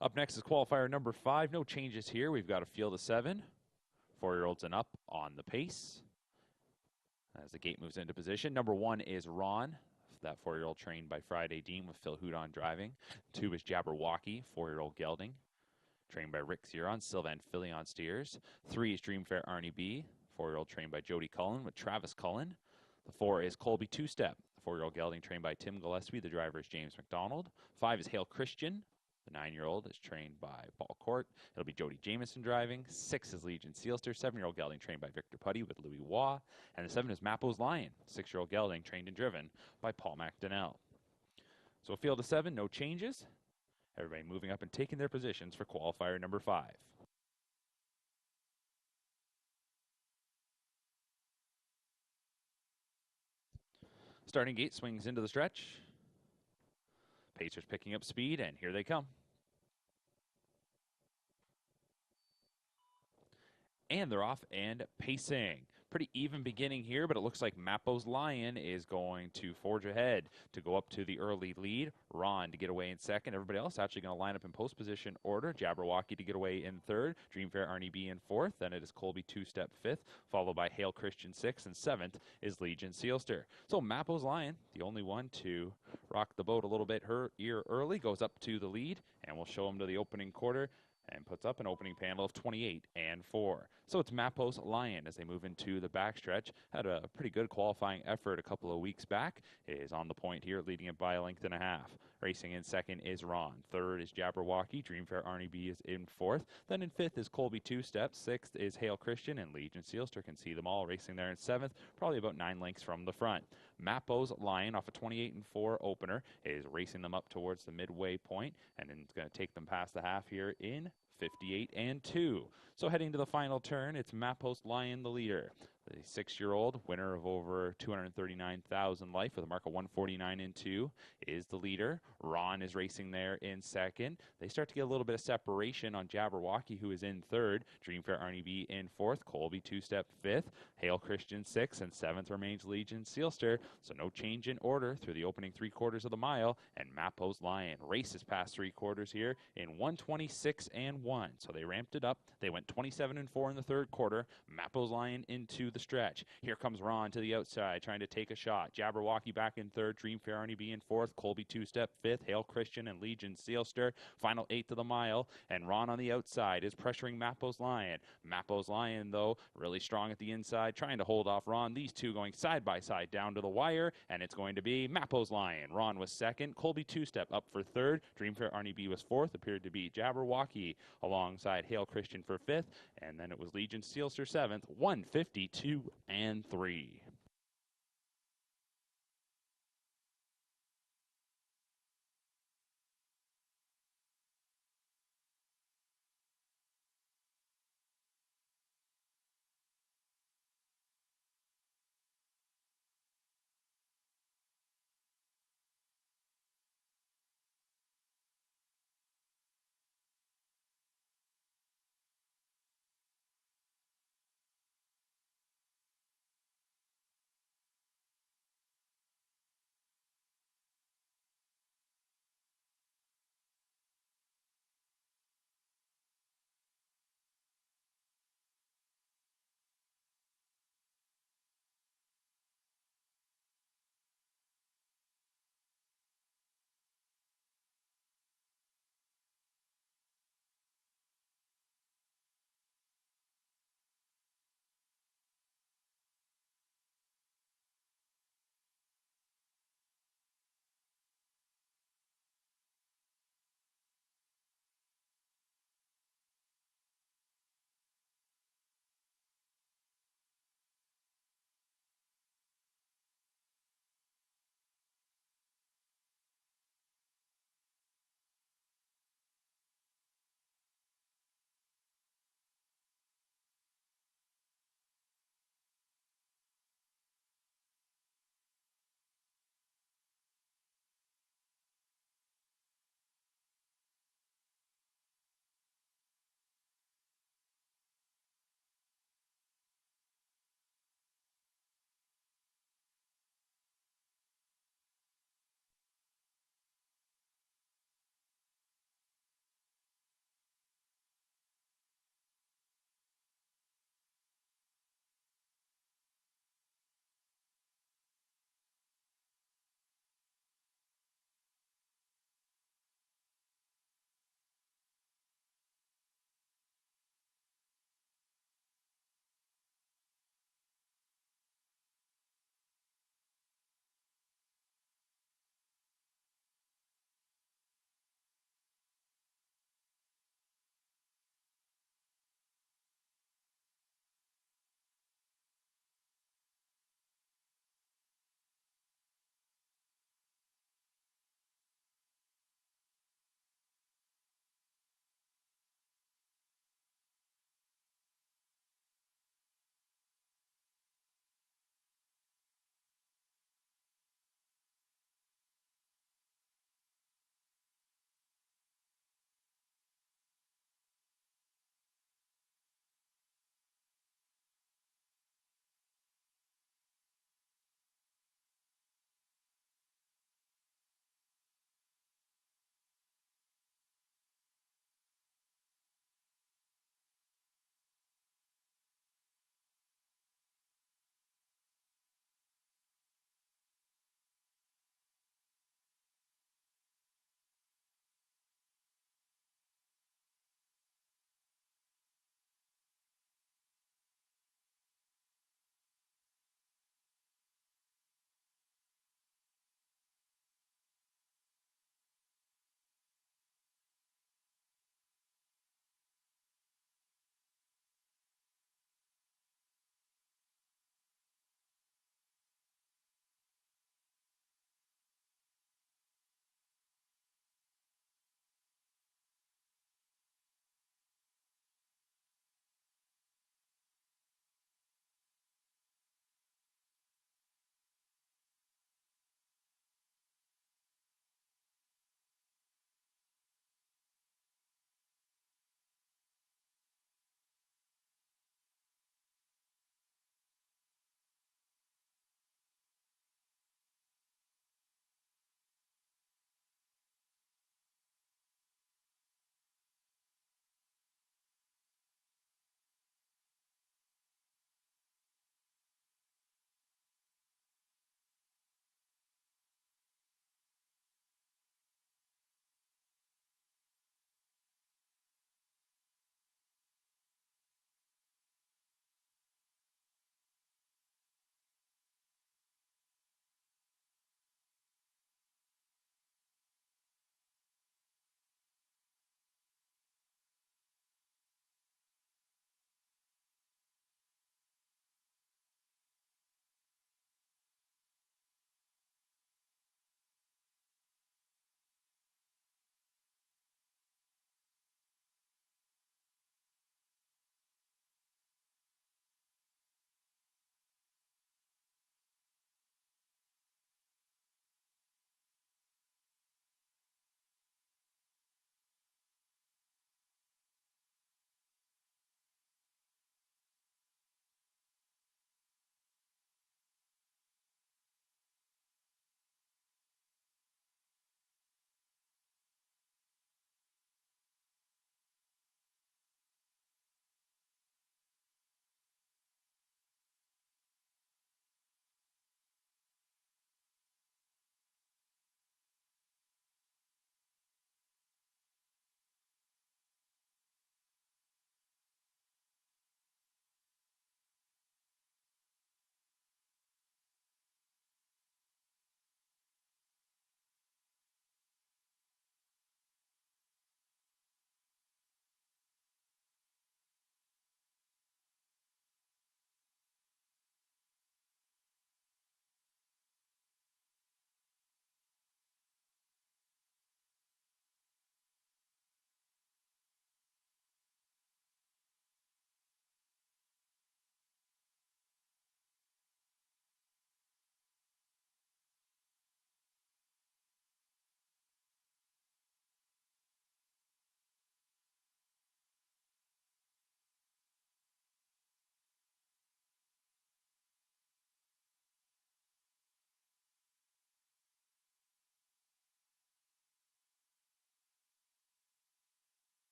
Up next is qualifier number 5. No changes here. We've got a field of 7. 4-year-olds and up on the pace. As the gate moves into position, number 1 is Ron, that 4-year-old trained by Friday Dean with Phil Houdon driving. 2 is Jabberwocky, 4-year-old gelding, trained by Rick Ziron, Sylvan Filion steers. 3 is Dreamfair Arnie B, 4-year-old trained by Jody Cullen with Travis Cullen. The 4 is Colby Two-Step, 4-year-old gelding trained by Tim Gillespie. The driver is James McDonald. 5 is Hale Christian. The 9-year-old is trained by Paul Court. It'll be Jody Jameson driving. 6 is Legion Sealster, 7-year-old gelding trained by Victor Putty with Louis Waugh. And the 7 is Mappo's Lion, 6-year-old gelding trained and driven by Paul McDonnell. So a field of 7, no changes. Everybody moving up and taking their positions for qualifier number 5. Starting gate swings into the stretch. Pacers picking up speed, and here they come. And they're off and pacing. Pretty even beginning here, but it looks like Mappo's Lion is going to forge ahead to go up to the early lead. Ron to get away in second. Everybody else actually going to line up in post position order. Jabberwocky to get away in third. Dreamfair Arnie B in fourth. Then it is Colby Two-Step fifth, followed by Hale Christian sixth, and seventh is Legion Sealster. So Mappo's Lion, the only one to rock the boat a little bit here early, goes up to the lead, and we'll show him to the opening quarter and puts up an opening panel of 28 and 4. So it's Mappo's Lion as they move into the backstretch. Had a pretty good qualifying effort a couple of weeks back. Is on the point here, leading it by a length and a half. Racing in second is Ron. Third is Jabberwocky. Dreamfair Arnie B is in fourth. Then in fifth is Colby Two-Step. Sixth is Hale Christian, and Legion Sealster can see them all racing there in seventh, probably about 9 lengths from the front. Mappo's Lion off a 28 and 4 opener is racing them up towards the midway point, and then it's going to take them past the half here in 58 and 2. So heading to the final turn, it's Mappo's Lion, the leader. The 6-year-old, winner of over 239,000 life with a mark of 149 and 2, is the leader. Ron is racing there in second. They start to get a little bit of separation on Jabberwocky, who is in third. Dreamfair Arnie B in fourth. Colby Two-Step fifth. Hale Christian sixth, and seventh remains Legion Sealster. So no change in order through the opening 3/4 of the mile. And Mappo's Lion races past 3/4 here in 126 and 1. So they ramped it up. They went 27 and 4 in the third quarter. Mappo's Lion into the stretch. Here comes Ron to the outside, trying to take a shot. Jabberwocky back in third. Dreamfair Arnie B in fourth. Colby Two-Step fifth. Hale Christian and Legion Sealster. Final 8th of the mile, and Ron on the outside is pressuring Mappo's Lion. Mappo's Lion, though, really strong at the inside, trying to hold off Ron. These two going side by side down to the wire, and it's going to be Mappo's Lion. Ron was second. Colby Two-Step up for third. Dreamfair Arnie B was fourth. Appeared to be Jabberwocky alongside Hale Christian for fifth, and then it was Legion Sealster seventh. 152 and 3.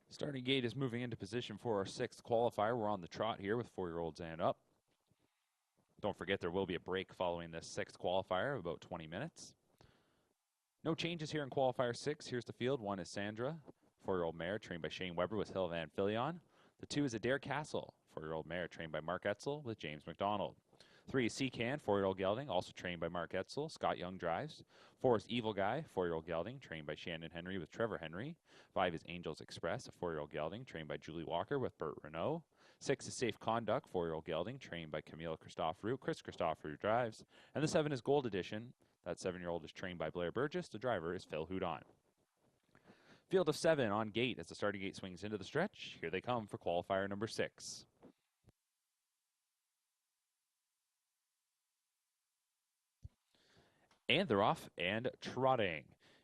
Starting gate is moving into position for our 6th qualifier. We're on the trot here with 4-year-olds and up. Don't forget there will be a break following this 6th qualifier of about 20 minutes. No changes here in qualifier 6. Here's the field. 1 is Sandra, 4-year-old mare trained by Shane Weber with Hill Van Filion. The 2 is Adair Castle, 4-year-old mare trained by Mark Etzel with James McDonald. 3 is Seacan, 4-year-old gelding, also trained by Mark Etzel. Scott Young drives. 4 is Evil Guy, 4-year-old gelding, trained by Shannon Henry with Trevor Henry. 5 is Angels Express, a 4-year-old gelding, trained by Julie Walker with Burt Renault. 6 is Safe Conduct, 4-year-old gelding, trained by Camille Christopherou. Chris Christopherou drives. And the 7 is Gold Edition. That 7-year-old is trained by Blair Burgess. The driver is Phil Houdon. Field of 7 on gate as the starting gate swings into the stretch. Here they come for qualifier number 6. And they're off and trotting.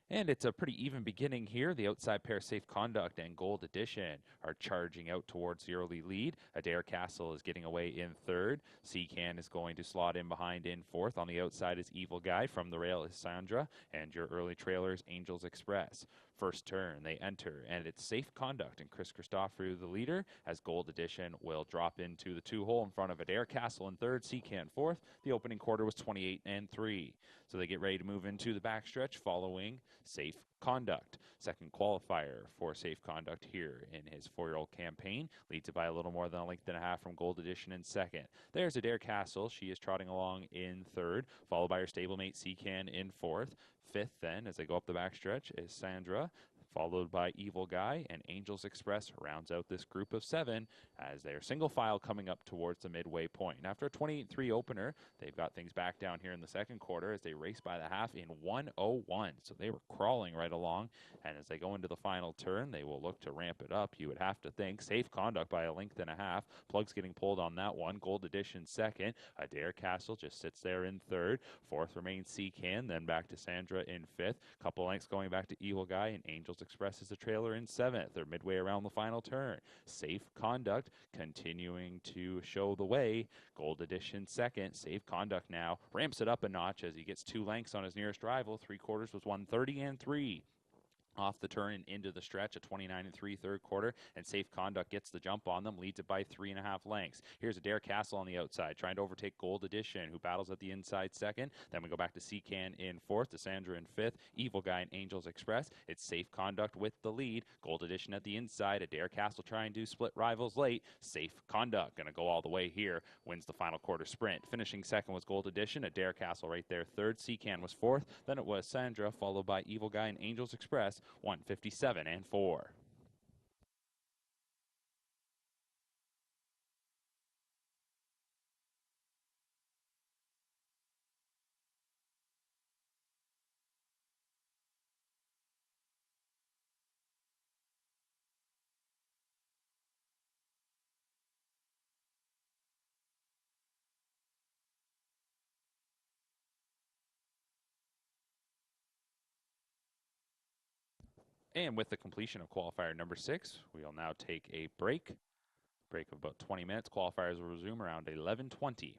And it's a pretty even beginning here. The outside pair, Safe Conduct and Gold Edition, are charging out towards the early lead. Adair Castle is getting away in 3rd. Seacan is going to slot in behind in 4th. On the outside is Evil Guy. From the rail is Sandra. And your early trailers, Angels Express. First turn, they enter, and it's Safe Conduct and Chris Christopherou, the leader, as Gold Edition will drop into the 2-hole in front of Adair Castle in 3rd, Seacan 4th. The opening quarter was 28 and 3. So they get ready to move into the backstretch following Safe Conduct. Second qualifier for Safe Conduct here in his 4-year-old campaign. Leads it by a little more than a length and a half from Gold Edition in 2nd. There's Adair Castle. She is trotting along in 3rd, followed by her stablemate Seacan in 4th. 5th then, as they go up the backstretch, is Sandra, followed by Evil Guy, and Angels Express rounds out this group of 7 as they're single file coming up towards the midway point. And after a 28-3 opener, they've got things back down here in the second quarter as they race by the half in 1:01. So they were crawling right along, and as they go into the final turn, they will look to ramp it up. You would have to think. Safe Conduct by a length and a half. Plugs getting pulled on that one. Gold Edition 2nd. Adair Castle just sits there in 3rd. 4th remains Seacan, then back to Sandra in 5th. Couple lengths going back to Evil Guy, and Angels Express is the trailer in 7th. They're midway around the final turn. Safe Conduct continuing to show the way. Gold Edition 2nd. Safe Conduct now ramps it up a notch as he gets 2 lengths on his nearest rival. 3/4 was 130 and 3. Off the turn and into the stretch, a 29 and 3 third quarter, and Safe Conduct gets the jump on them, leads it by 3.5 lengths. Here's Adair Castle on the outside, trying to overtake Gold Edition, who battles at the inside 2nd. Then we go back to Seacan in 4th, to Sandra in 5th, Evil Guy and Angels Express. It's Safe Conduct with the lead. Gold Edition at the inside. Adair Castle trying to split rivals late. Safe Conduct going to go all the way here. Wins the final quarter sprint. Finishing 2nd was Gold Edition. Adair Castle right there 3rd. Seacan was 4th. Then it was Sandra, followed by Evil Guy and Angels Express. 157 and 4. And with the completion of qualifier number 6, we'll now take a break of about 20 minutes. Qualifiers will resume around 11:20.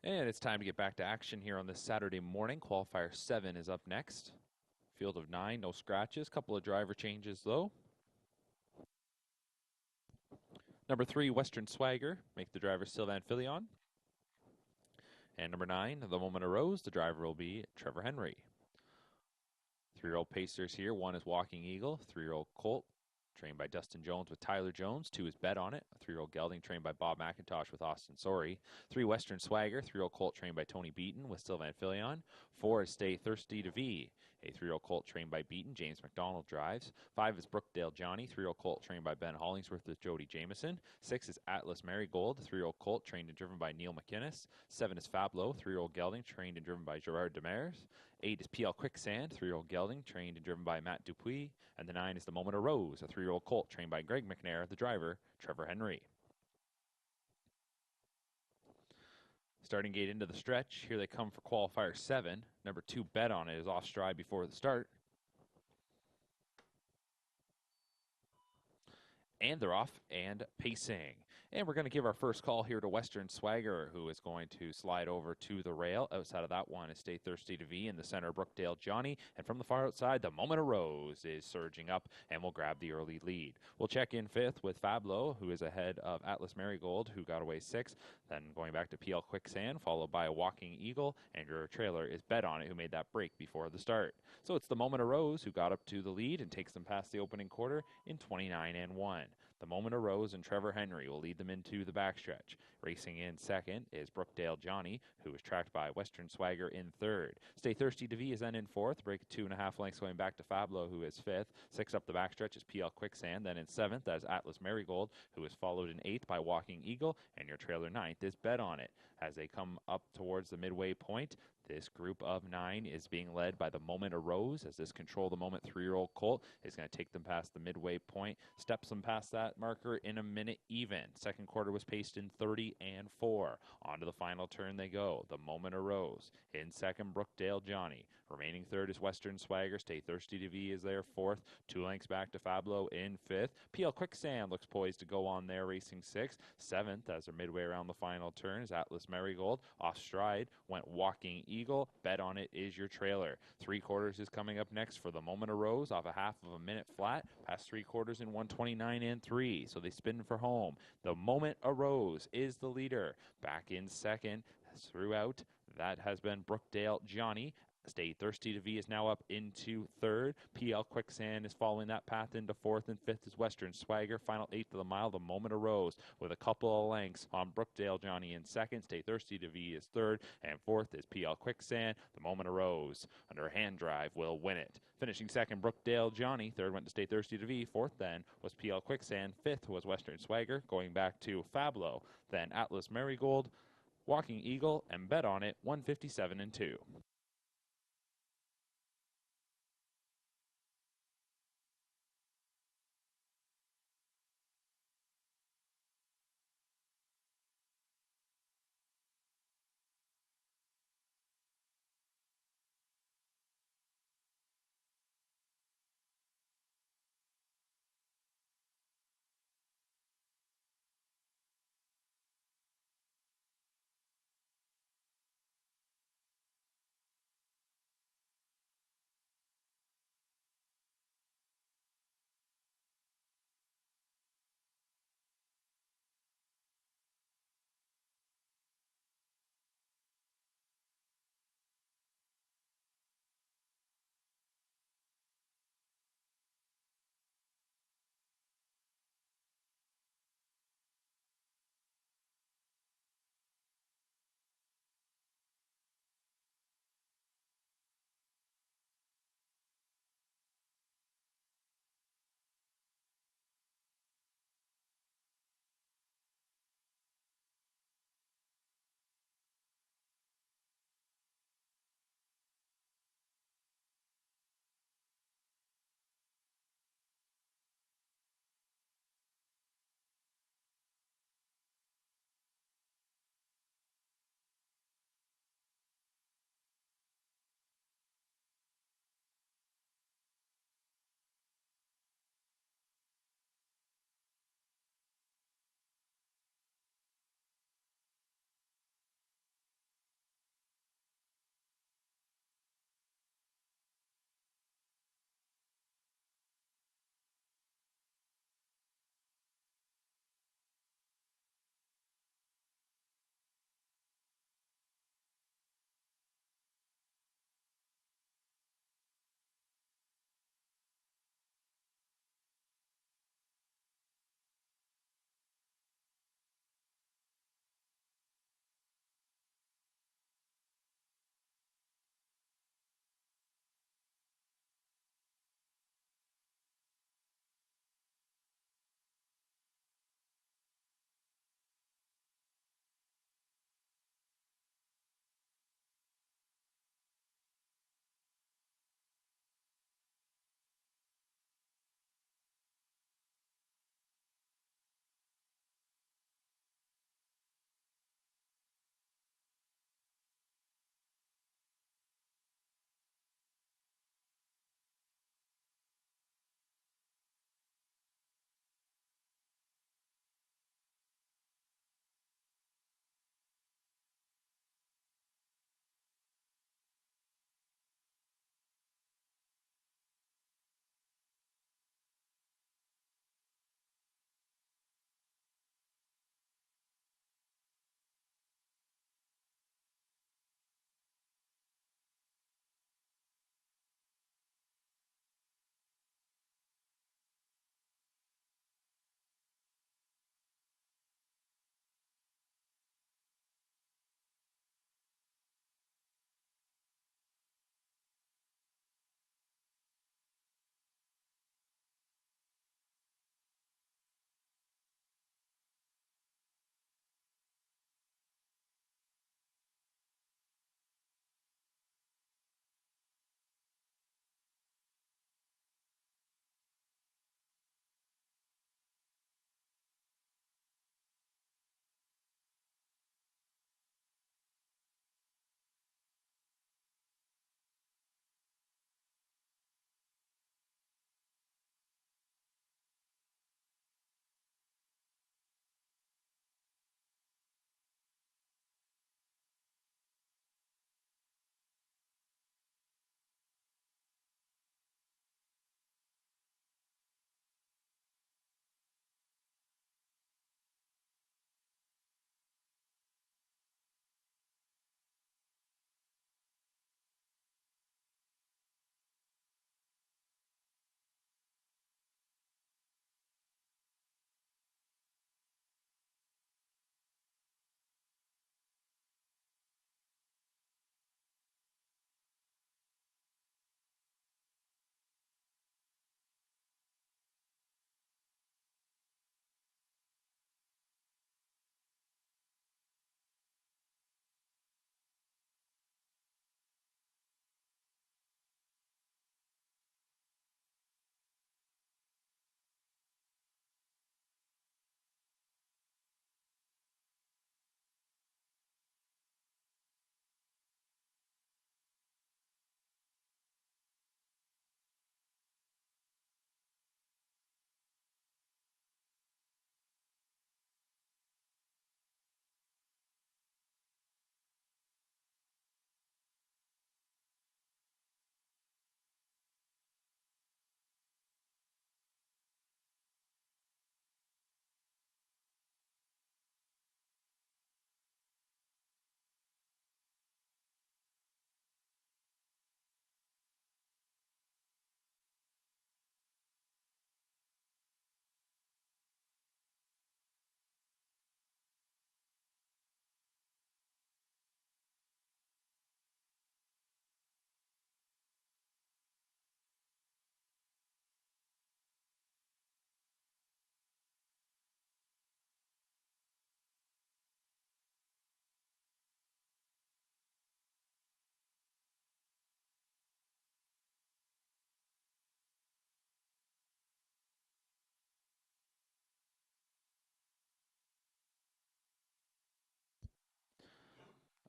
And it's time to get back to action here on this Saturday morning. Qualifier 7 is up next. Field of 9, no scratches. Couple of driver changes, though. Number 3, Western Swagger, make the driver Sylvain Filion. And number 9, The Moment Arose, the driver will be Trevor Henry. 3-year-old Pacers here. 1 is Walking Eagle, 3-year-old Colt, trained by Dustin Jones with Tyler Jones. 2 is Bet On It, a 3-year-old Gelding trained by Bob McIntosh with Austin Sorey. 3, Western Swagger, 3-year-old Colt trained by Tony Beaton with Sylvain Filion. 4 is Stay Thirsty to V, a 3-year-old Colt trained by Beaton. James McDonald drives. 5 is Brookdale Johnny, 3-year-old Colt trained by Ben Hollingsworth with Jody Jameson. 6 is Atlas Marigold, 3-year-old Colt trained and driven by Neil McInnes. 7 is Fablo, 3-year-old Gelding trained and driven by Gerard Demers. 8 is PL Quicksand, 3-year-old Gelding trained and driven by Matt Dupuis. And the 9 is The Moment Arose, a 3-year-old Colt trained by Greg McNair, the driver, Trevor Henry. Starting gate into the stretch. Here they come for qualifier 7. Number 2, Bet On It, is off stride before the start. And they're off and pacing. And we're going to give our first call here to Western Swagger, who is going to slide over to the rail. Outside of that one is Stay Thirsty to V. In the center, Brookdale Johnny. And from the far outside, The Moment Arose is surging up and will grab the early lead. We'll check in 5th with Fablo, who is ahead of Atlas Marigold, who got away 6th. Then going back to PL Quicksand, followed by a Walking Eagle. And your trailer is Bet On It, who made that break before the start. So it's The Moment Arose, who got up to the lead and takes them past the opening quarter in 29-1. The Moment Arose and Trevor Henry will lead them into the backstretch. Racing in second is Brookdale Johnny, who is tracked by Western Swagger in third. Stay Thirsty to V is then in fourth, break 2.5 lengths going back to Fablo, who is fifth. 6 up the backstretch is PL Quicksand. Then in seventh, as Atlas Marigold, who is followed in eighth by Walking Eagle, and your trailer ninth is Bet On It. As they come up towards the midway point, this group of 9 is being led by The Moment Arose, as this Control the Moment 3-year-old Colt is going to take them past the midway point, steps them past that marker in a minute even. Second quarter was paced in 30-4. On to the final turn they go. The Moment Arose. In second, Brookdale Johnny. Remaining third is Western Swagger. Stay Thirsty to V is there fourth. 2 lengths back to Fablo in fifth. PL Quicksand looks poised to go on there, racing sixth. Seventh, as they're midway around the final turn, is Atlas Marigold. Off stride went Walking Eagle. Bet On It is your trailer. 3 quarters is coming up next for The Moment Arose off a half of a minute flat. Past 3 quarters in 1:29-3. So they spin for home. The Moment Arose is the leader. Back in second throughout, that has been Brookdale Johnny. Stay Thirsty to V is now up into third. PL Quicksand is following that path into fourth, and fifth is Western Swagger. Final eighth of the mile, The Moment Arose with a couple of lengths on Brookdale Johnny in second. Stay Thirsty to V is third, and fourth is PL Quicksand. The Moment Arose under hand drive will win it. Finishing second, Brookdale Johnny. Third went to Stay Thirsty to V. Fourth then was PL Quicksand. Fifth was Western Swagger. Going back to Fablo. Then Atlas Marigold, Walking Eagle, and Bet On It, 157-2.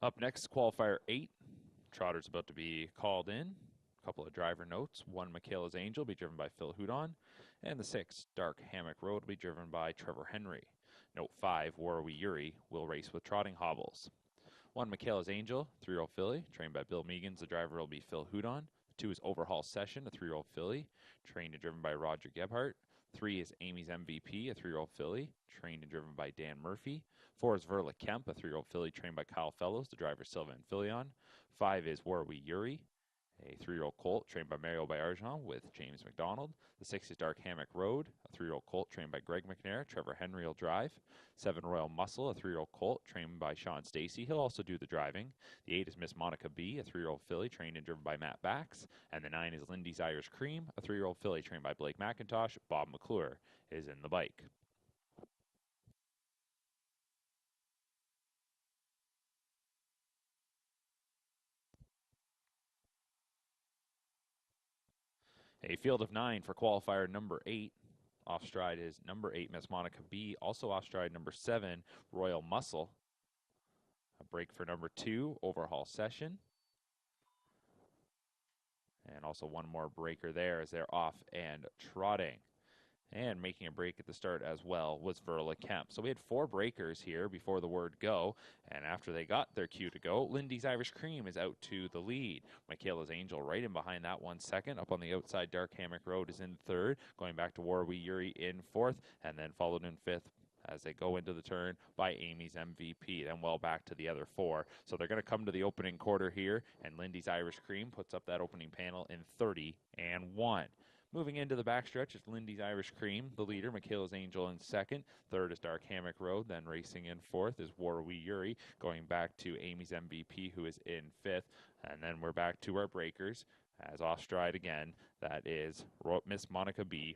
Up next, qualifier 8. Trotter's about to be called in. A couple of driver notes. 1, Michaela's Angel, will be driven by Phil Houdon. And the 6, Dark Hammock Road, will be driven by Trevor Henry. Note 5, Warwi Yuri, will race with trotting hobbles. 1, Michaela's Angel, 3-year-old filly, trained by Bill Meegans. The driver will be Phil Houdon. 2 is Overhaul Session, a 3-year-old filly, trained and driven by Roger Gebhardt. 3 is Amy's MVP, a 3-year-old filly, trained and driven by Dan Murphy. 4 is Verla Kemp, a 3-year-old filly, trained by Kyle Fellows. The driver Sylvan Filion. 5 is Warwi Yuri, a 3-year-old colt trained by Mario Bayarjan with James McDonald. The 6 is Dark Hammock Road, a 3-year-old colt trained by Greg McNair. Trevor Henry will drive. 7, Royal Muscle, a 3-year-old colt trained by Sean Stacy. He'll also do the driving. The 8 is Miss Monica B, a 3-year-old filly trained and driven by Matt Bax. And the 9 is Lindy's Irish Cream, a 3-year-old filly trained by Blake McIntosh. Bob McClure is in the bike. A field of 9 for qualifier number 8. Off stride is number 8, Miss Monica B. Also off stride, number 7, Royal Muscle. A break for number 2, Overhaul Session. And also one more breaker there as they're off and trotting. And making a break at the start as well was Verla Kemp. So we had 4 breakers here before the word go. And after they got their cue to go, Lindy's Irish Cream is out to the lead. Michaela's Angel right in behind that 1 second. Up on the outside, Dark Hammock Road is in 3rd. Going back to Warwi Yuri in 4th. And then followed in 5th as they go into the turn by Amy's MVP, then well back to the other 4. So they're going to come to the opening quarter here, and Lindy's Irish Cream puts up that opening panel in 30-1. Moving into the backstretch is Lindy's Irish Cream, the leader. Michaela's Angel in 2nd. 3rd is Dark Hammock Road. Then racing in 4th is Warwi Yuri, going back to Amy's MVP, who is in 5th. And then we're back to our breakers. As off stride again, that is Miss Monica B.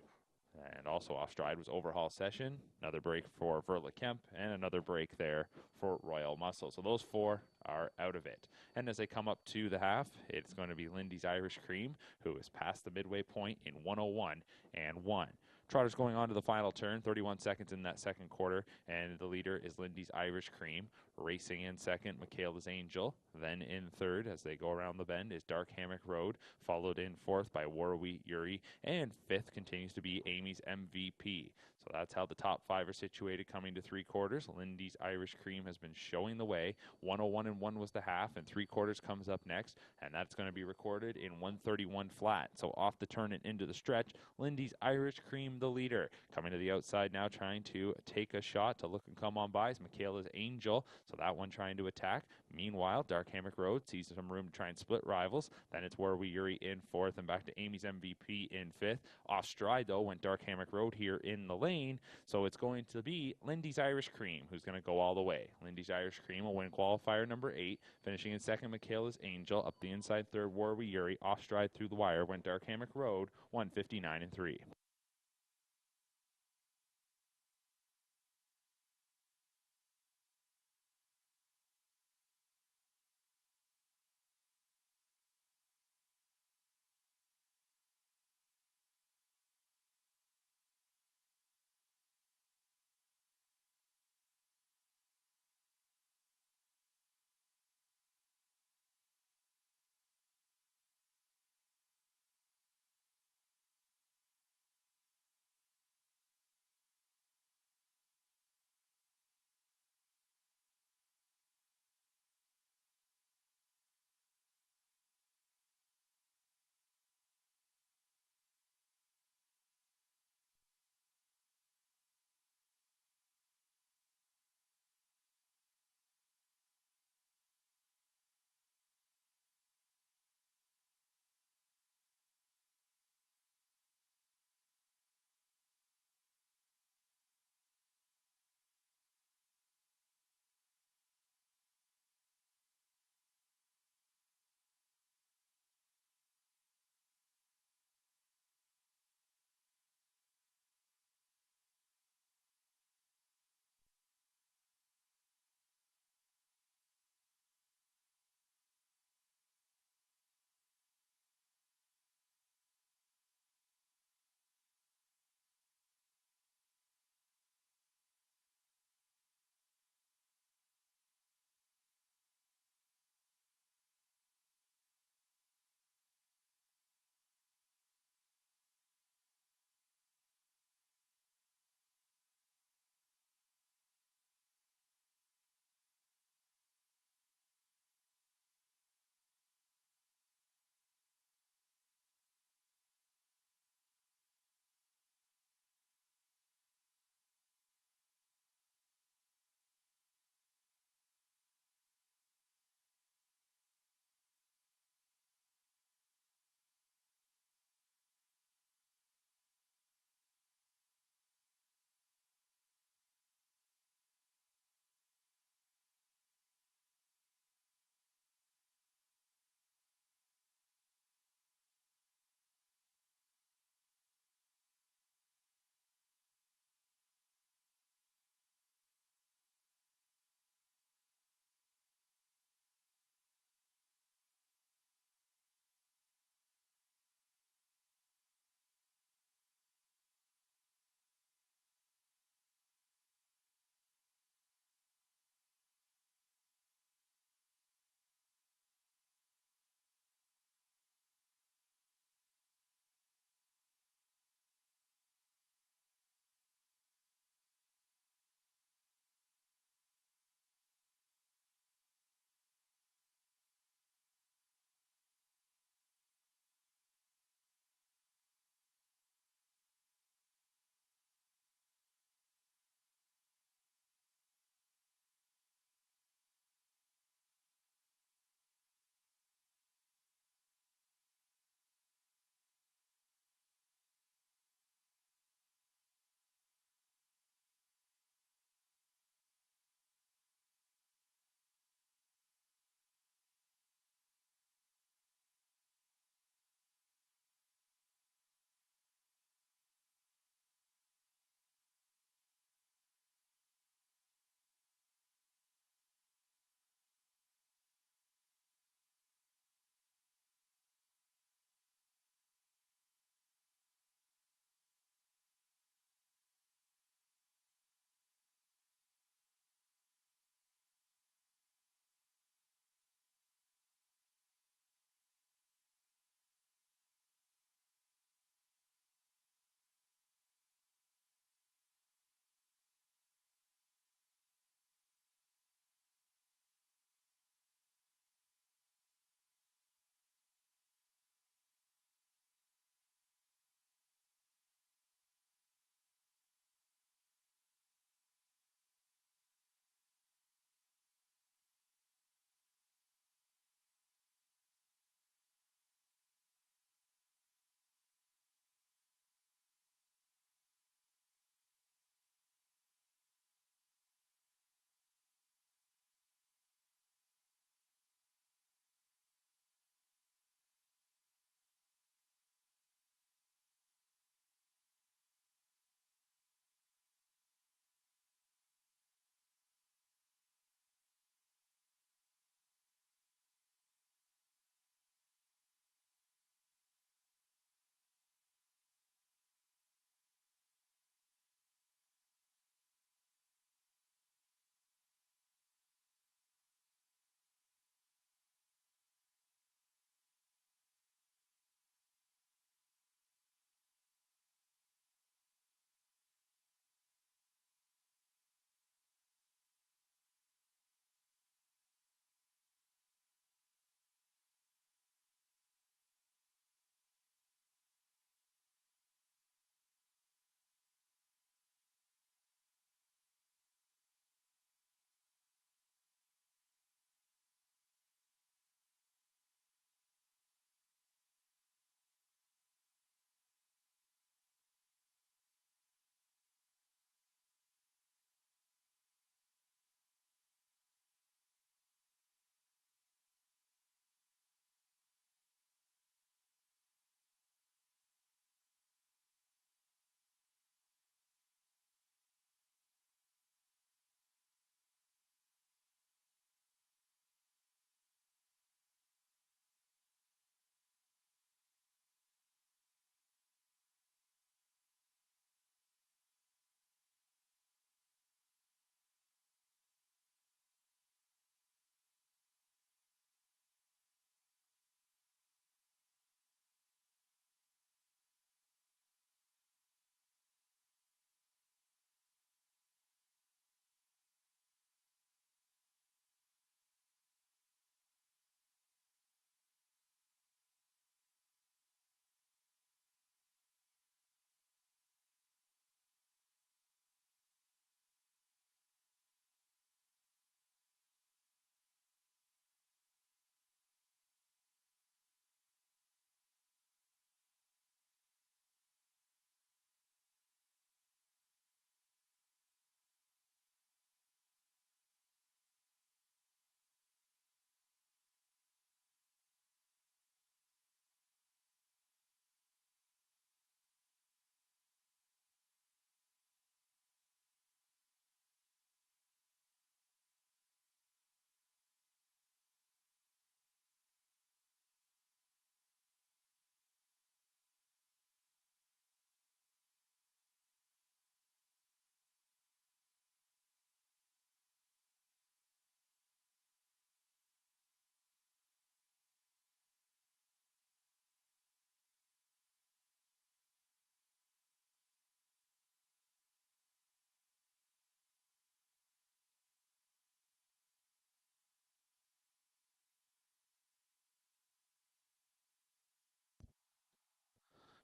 And also off stride was Overhaul Session, another break for Verla Kemp, and another break there for Royal Muscle. So those 4 are out of it. And as they come up to the half, it's going to be Lindy's Irish Cream, who is past the midway point in 1:01.1. Trotter's going on to the final turn, 31 seconds in that second quarter, and the leader is Lindy's Irish Cream. Racing in 2nd, Michaela's Angel. Then in 3rd, as they go around the bend, is Dark Hammock Road, followed in 4th by Warwi Yuri, and 5th continues to be Amy's MVP. So that's how the top 5 are situated coming to 3 quarters. Lindy's Irish Cream has been showing the way. 1:01.1 was the half, and 3 quarters comes up next, and that's going to be recorded in 1:31 flat. So off the turn and into the stretch, Lindy's Irish Cream, the leader. Coming to the outside now, trying to take a shot to look and come on by is Michaela's Angel. So that one trying to attack. Meanwhile, Dark Hammock Road sees some room to try and split rivals. Then it's Warwi Yuri in 4th and back to Amy's MVP in 5th. Off stride, though, went Dark Hammock Road here in the lane. So it's going to be Lindy's Irish Cream who's going to go all the way. Lindy's Irish Cream will win qualifier number 8. Finishing in 2nd, Michaela's Angel. Up the inside 3rd, Warwi Yuri. Off stride through the wire went Dark Hammock Road, 1:59.3.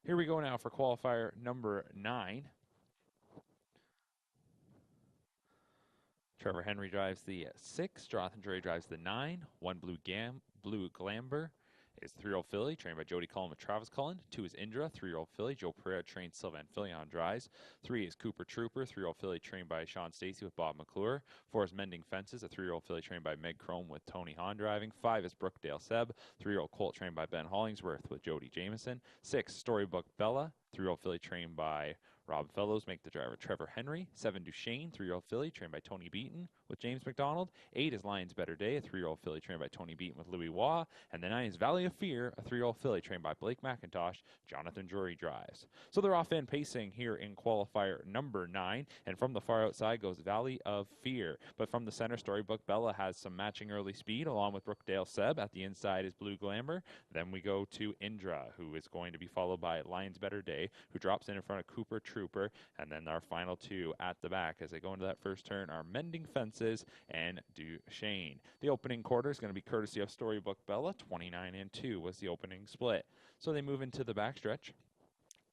Here we go now for qualifier number 9. Trevor Henry drives the 6. Jonathan Drury drives the 9. 1 Blue Glamber is 3-year-old filly, trained by Jody Cullen with Travis Cullen. 2 is Indra, 3-year-old filly. Joe Pereira trains Sylvan Filion drives. 3 is Cooper Trooper, 3-year-old filly trained by Sean Stacy with Bob McClure. 4 is Mending Fences, a 3-year-old filly trained by Meg Crome with Tony Hahn driving. 5 is Brookdale Seb, 3-year-old colt trained by Ben Hollingsworth with Jody Jameson. 6, Storybook Bella, 3-year-old filly trained by Rob Fellows, make the driver Trevor Henry. 7, Duchesne, 3-year-old filly trained by Tony Beaton with James McDonald. 8 is Lions Better Day, a 3-year-old filly trained by Tony Beaton with Louis Waugh. And the 9 is Valley of Fear, a 3-year-old filly trained by Blake McIntosh. Jonathan Drury drives. So they're off in pacing here in qualifier number 9. And from the far outside goes Valley of Fear. But from the center, Storybook Bella has some matching early speed along with Brookdale Seb. At the inside is Blue Glamour. Then we go to Indra, who is going to be followed by Lions Better Day, who drops in front of Cooper Trooper. And then our final 2 at the back as they go into that first turn are Mending Fences and Duchesne. The opening quarter is going to be courtesy of Storybook Bella. 29-2 was the opening split. So they move into the backstretch.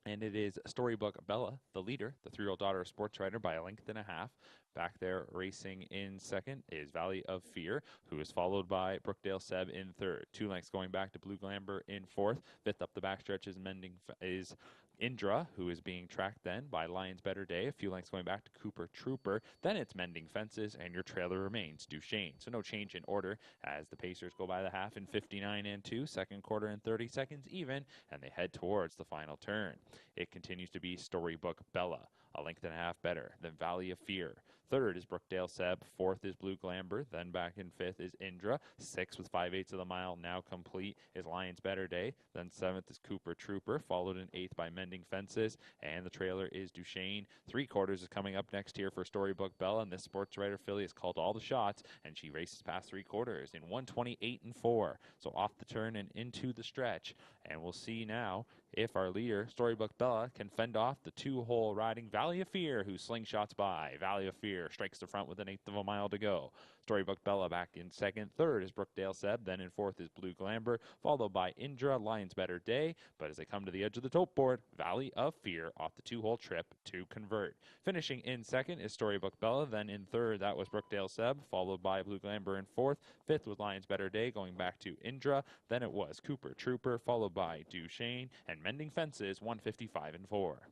And it is Storybook Bella, the leader, the 3-year-old daughter of Sports Writer by 1.5 lengths. Back there racing in second is Valley of Fear, who is followed by Brookdale Seb in third. 2 lengths going back to Blue Glamber in fourth. Fifth up the backstretch is Indra, who is being tracked then by Lions Better Day. A few lengths going back to Cooper Trooper. Then it's Mending Fences, and your trailer remains Duchesne. So no change in order as the Pacers go by the half in 59-2, second quarter in 30 seconds even, and they head towards the final turn. It continues to be Storybook Bella, 1.5 lengths better than Valley of Fear. Third is Brookdale Seb. Fourth is Blue Glamber. Then back in fifth is Indra. 6 with 5/8 of the mile now complete is Lions Better Day. Then 7th is Cooper Trooper, followed in 8th by Mending Fences. And the trailer is Duchesne. 3/4 is coming up next here for Storybook Bella. And this Sports Writer filly has called all the shots, and she races past 3/4 in 1:28-4. So off the turn and into the stretch. And we'll see now if our leader, Storybook Bella, can fend off the 2-hole riding Valley of Fear, who slingshots by. Valley of Fear strikes the front with 1/8 of a mile to go. Storybook Bella back in second. Third is Brookdale Seb. Then in fourth is Blue Glamber, followed by Indra, Lions Better Day. But as they come to the edge of the tote board, Valley of Fear off the 2-hole trip to convert. Finishing in second is Storybook Bella. Then in third, that was Brookdale Seb, followed by Blue Glamber in fourth. Fifth was Lions Better Day, going back to Indra. Then it was Cooper Trooper, followed by Duchesne, and Mending Fences, 1:55-4.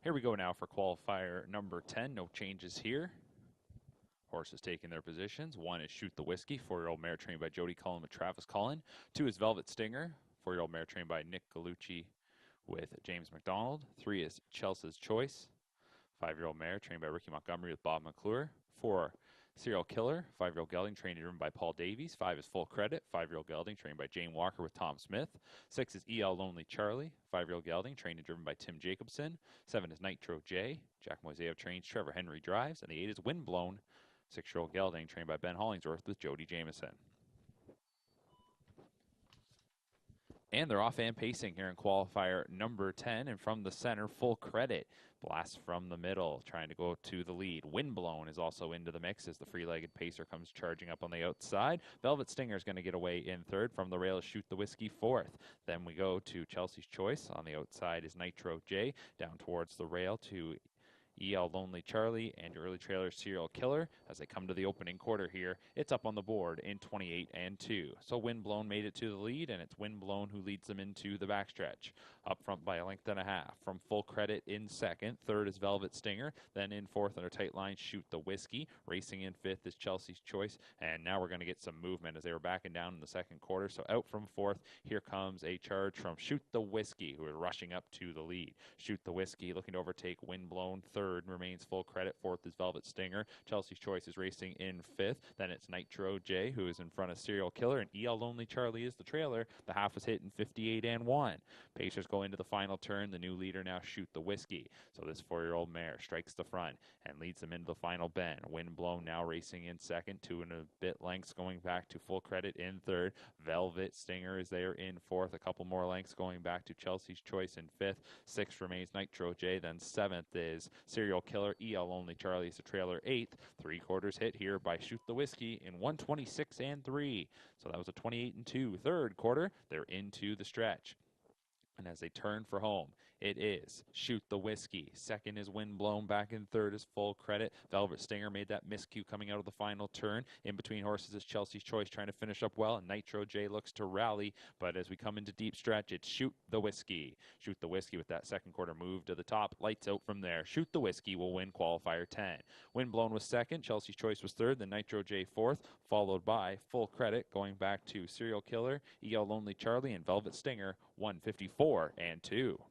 Here we go now for qualifier number 10. No changes here. Horses taking their positions. 1 is Shoot the Whiskey, 4-year-old mare trained by Jody Cullen with Travis Cullen. 2 is Velvet Stinger, 4-year-old mare trained by Nick Gallucci with James McDonald. 3 is Chelsea's Choice, 5-year-old mare trained by Ricky Montgomery with Bob McClure. 4, Serial Killer, 5-year-old gelding trained and driven by Paul Davies. 5 is Full Credit, 5-year-old gelding trained by Jane Walker with Tom Smith. 6 is EL Lonely Charlie, 5-year-old gelding trained and driven by Tim Jacobson. 7 is Nitro J, Jack Moiseo trains, Trevor Henry drives. And the 8 is Windblown, 6-year-old gelding trained by Ben Hollingsworth with Jody Jameson. And they're off and pacing here in qualifier number 10. And from the center, Full Credit. Blast from the middle, trying to go to the lead. Windblown is also into the mix as the free-legged pacer comes charging up on the outside. Velvet Stinger is going to get away in third. From the rail is Shoot the Whiskey fourth. Then we go to Chelsea's Choice. On the outside is Nitro J. Down towards the rail to EL Lonely Charlie and your early trailer Serial Killer. As they come to the opening quarter here, it's up on the board in 28 and 2. So Windblown made it to the lead, and it's Windblown who leads them into the backstretch. Up front by a length and a half. From Full Credit in second. Third is Velvet Stinger. Then in fourth on a tight line, Shoot the Whiskey. Racing in fifth is Chelsea's Choice. And now we're going to get some movement as they were backing down in the second quarter. So out from fourth, here comes a charge from Shoot the Whiskey, who are rushing up to the lead. Shoot the Whiskey looking to overtake Windblown. Third remains Full Credit. Fourth is Velvet Stinger. Chelsea's Choice is racing in fifth. Then it's Nitro J, who is in front of Serial Killer, and EL Lonely Charlie is the trailer. The half was hit in 58 and 1. Pacers go into the final turn. The new leader now Shoot the Whiskey. So this 4-year-old mare strikes the front and leads them into the final bend. Windblown now racing in second, 2 and a bit lengths going back to Full Credit in third. Velvet Stinger is there in fourth. A couple more lengths going back to Chelsea's Choice in fifth. Sixth remains Nitro J. Then seventh is Serial Killer. EL Only Charlie is the trailer eighth. 3/4 hit here by Shoot the Whiskey in 126 and 3. So that was a 28 and 2. Third quarter, they're into the stretch. And as they turn for home, it is Shoot the Whiskey. Second is Windblown. Back in third is Full Credit. Velvet Stinger made that miscue coming out of the final turn. In between horses is Chelsea's Choice trying to finish up well. And Nitro J looks to rally. But as we come into deep stretch, it's Shoot the Whiskey. Shoot the Whiskey with that second quarter move to the top. Lights out from there. Shoot the Whiskey will win qualifier 10. Windblown was second. Chelsea's Choice was third. Then Nitro J fourth. Followed by Full Credit going back to Serial Killer, EL Lonely Charlie, and Velvet Stinger 154 and 2.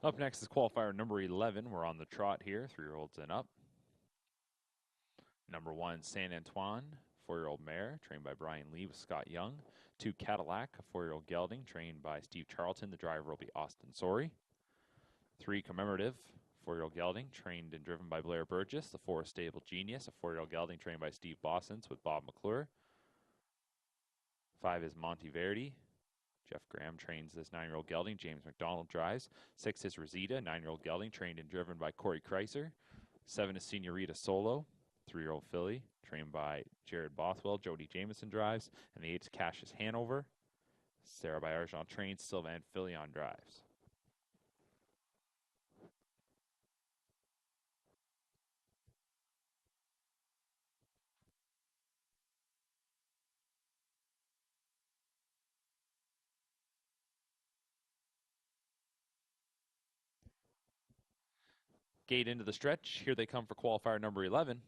Up next is qualifier number 11. We're on the trot here, 3-year-olds and up. Number 1, Saint Antoine, 4-year-old mare, trained by Brian Lee with Scott Young. 2, Cadillac, a 4-year-old gelding, trained by Steve Charlton. The driver will be Austin Sorey. 3, Commemorative, 4-year-old gelding, trained and driven by Blair Burgess. The 4, Stable Genius, a 4-year-old gelding, trained by Steve Bossens with Bob McClure. 5 is Monteverdi. Jeff Graham trains this 9-year-old gelding. James McDonald drives. 6 is Rosita, 9-year-old gelding, trained and driven by Corey Kreiser. 7 is Senorita Solo, 3-year-old filly, trained by Jared Bothwell. Jody Jameson drives. And the 8 is Cassius Hanover. Sarah Bayarjan trains. Sylvain Filion drives. Gate into the stretch. Here they come for qualifier number 11.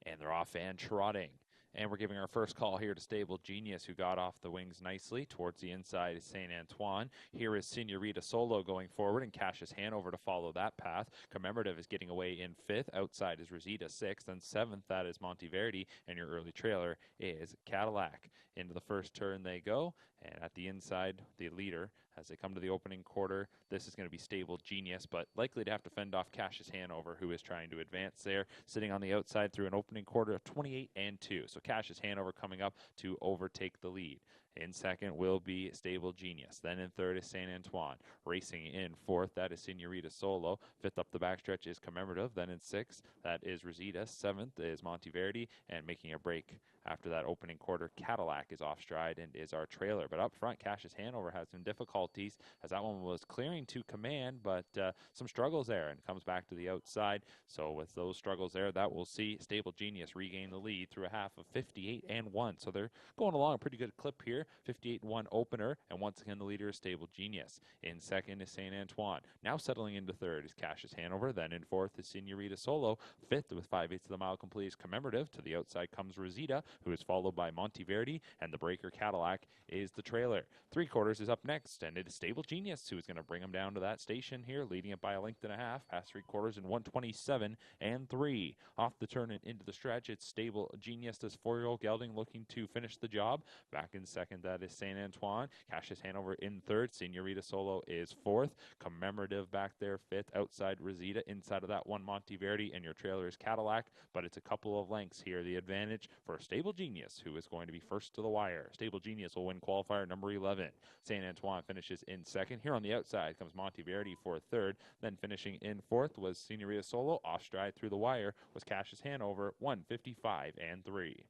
And they're off and trotting. And we're giving our first call here to Stable Genius, who got off the wings nicely. Towards the inside is Saint Antoine. Here is Senorita Solo going forward, and Cassius Hanover to follow that path. Commemorative is getting away in 5th. Outside is Rosita 6th. And 7th, that is Monteverdi. And your early trailer is Cadillac. Into the first turn they go. And at the inside, the leader, as they come to the opening quarter, this is going to be Stable Genius, but likely to have to fend off Cassius Hanover, who is trying to advance there, sitting on the outside through an opening quarter of 28 and 2. So Cassius Hanover coming up to overtake the lead. In second will be Stable Genius. Then in third is Saint Antoine. Racing in fourth, that is Senorita Solo. Fifth up the backstretch is Commemorative. Then in sixth, that is Rosita. Seventh is Monteverdi. And making a break after that opening quarter, Cadillac is off stride and is our trailer. But up front, Cassius Hanover has some difficulties as that one was clearing to command, but some struggles there and comes back to the outside. So with those struggles there, that will see Stable Genius regain the lead through a half of 58 and 1. So they're going along a pretty good clip here. 58-1 opener, and once again the leader is Stable Genius. In second is Saint Antoine. Now settling into third is Cassius Hanover. Then in fourth is Senorita Solo. Fifth with 5/8 of the mile complete is Commemorative. To the outside comes Rosita, who is followed by Monteverdi, and the breaker Cadillac is the trailer. 3/4 is up next, and it is Stable Genius who is going to bring them down to that station here, leading it by a length and a half, past 3/4 in 127 and 3. Off the turn and into the stretch, it's Stable Genius, this 4-year-old gelding, looking to finish the job. Back in second, that is Saint Antoine. Cassius Hanover in third. Senorita Solo is fourth. Commemorative back there fifth. Outside Rosita. Inside of that one, Monteverdi, and your trailer is Cadillac, but it's a couple of lengths here. The advantage for Stable Genius, who is going to be first to the wire. Stable Genius will win qualifier number 11. Saint Antoine finishes in second. Here on the outside comes Monteverdi for third. Then finishing in fourth was Senorita Solo. Off stride through the wire was Cassius Hanover, 155 and 3.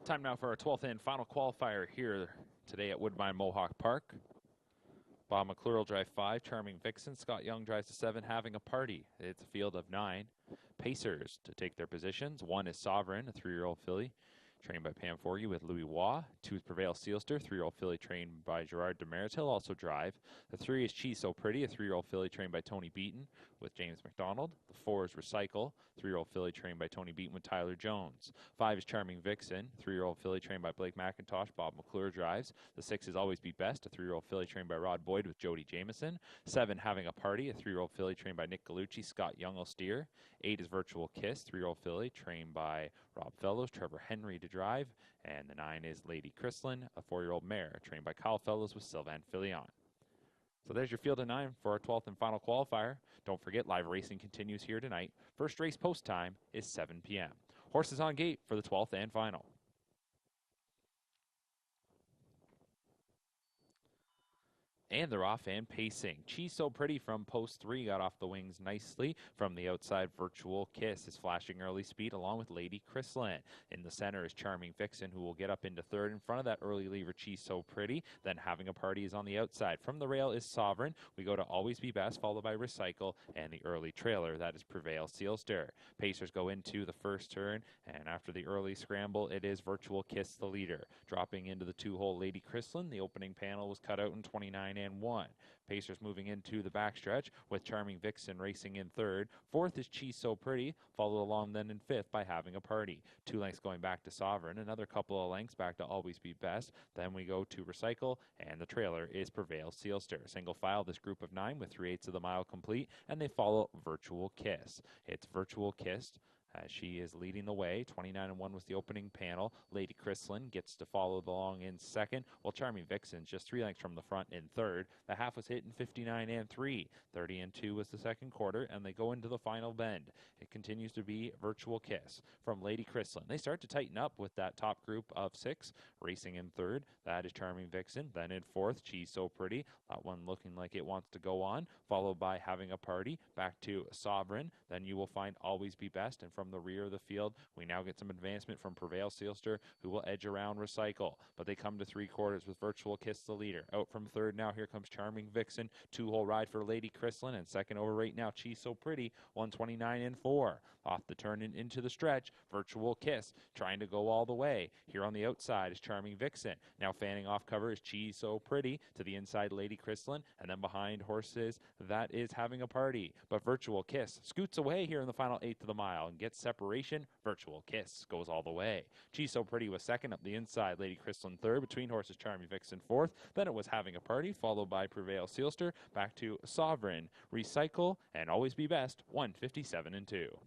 Time now for our 12th and final qualifier here today at Woodbine Mohawk Park. Bob McClure will drive 5, Charming Vixen. Scott Young drives to 7, Having a Party. It's a field of 9. Pacers to take their positions. 1 is Sovereign, a 3-year-old filly, trained by Pam Forgy with Louis Waugh. 2 is Prevail Sealster, 3-year-old filly trained by Gerard Demers. He'll also drive. The 3 is She's So Pretty, a 3-year-old filly trained by Tony Beaton with James McDonald. The 4 is Recycle, 3-year-old filly trained by Tony Beaton with Tyler Jones. 5 is Charming Vixen, 3-year-old filly trained by Blake McIntosh. Bob McClure drives. The 6 is Always Be Best, a 3-year-old filly trained by Rod Boyd with Jody Jameson. 7, Having a Party, a 3-year-old filly trained by Nick Gallucci. Scott Young will steer. 8 is Virtual Kiss, 3-year-old filly trained by Rob Fellows, Trevor Henry to drive. And the 9 is Lady Chrislin, a 4-year-old mare trained by Kyle Fellows with Sylvain Filion. So there's your field of 9 for our 12th and final qualifier. Don't forget, live racing continues here tonight. First race post time is 7 p.m. Horses on gate for the 12th and final. And they're off and pacing. She's So Pretty from post 3 got off the wings nicely. From the outside, Virtual Kiss is flashing early speed along with Lady Chrislin. In the center is Charming Vixen, who will get up into 3rd in front of that early lever, She's So Pretty. Then Having a Party is on the outside. From the rail is Sovereign. We go to Always Be Best, followed by Recycle, and the early trailer, that is Prevail Sealster. Pacers go into the first turn, and after the early scramble, it is Virtual Kiss the leader. Dropping into the 2-hole Lady Chrislin, the opening panel was cut out in 29 and 1. Pacers moving into the backstretch with Charming Vixen racing in 3rd. 4th is She's So Pretty, followed along then in 5th by Having a Party. 2 lengths going back to Sovereign, another couple of lengths back to Always Be Best. Then we go to Recycle, and the trailer is Prevail Sealster. Single file this group of 9 with 3/8 of the mile complete, and they follow Virtual Kiss. It's Virtual Kiss. She is leading the way. 29 and 1 was the opening panel. Lady Chrislin gets to follow along in 2nd, while Charming Vixen's just 3 lengths from the front in 3rd. The half was hit in 59 and 3. 30 and 2 was the second quarter, and they go into the final bend. It continues to be Virtual Kiss from Lady Chrislin. They start to tighten up with that top group of 6 racing in 3rd. That is Charming Vixen. Then in 4th, She's So Pretty. That one looking like it wants to go on, followed by Having a Party. Back to Sovereign. Then you will find Always Be Best, and from the rear of the field, we now get some advancement from Prevail Sealster, who will edge around Recycle. But they come to 3 quarters with Virtual Kiss the leader. Out from 3rd now, here comes Charming Vixen. 2-hole ride for Lady Chrislin, and 2nd over right now, She's So Pretty, 129 and 4. Off the turn and into the stretch, Virtual Kiss trying to go all the way. Here on the outside is Charming Vixen. Now fanning off cover is She's So Pretty. To the inside, Lady Chrislin, and then behind horses, that is Having a Party. But Virtual Kiss scoots away here in the final 1/8 of the mile and gets separation. Virtual Kiss goes all the way. She's So Pretty was 2nd up the inside. Lady Chrislin 3rd. Between horses, Charming Vixen 4th. Then it was Having a Party, followed by Prevail Sealster. Back to Sovereign, Recycle, and Always Be Best, 157 and 2.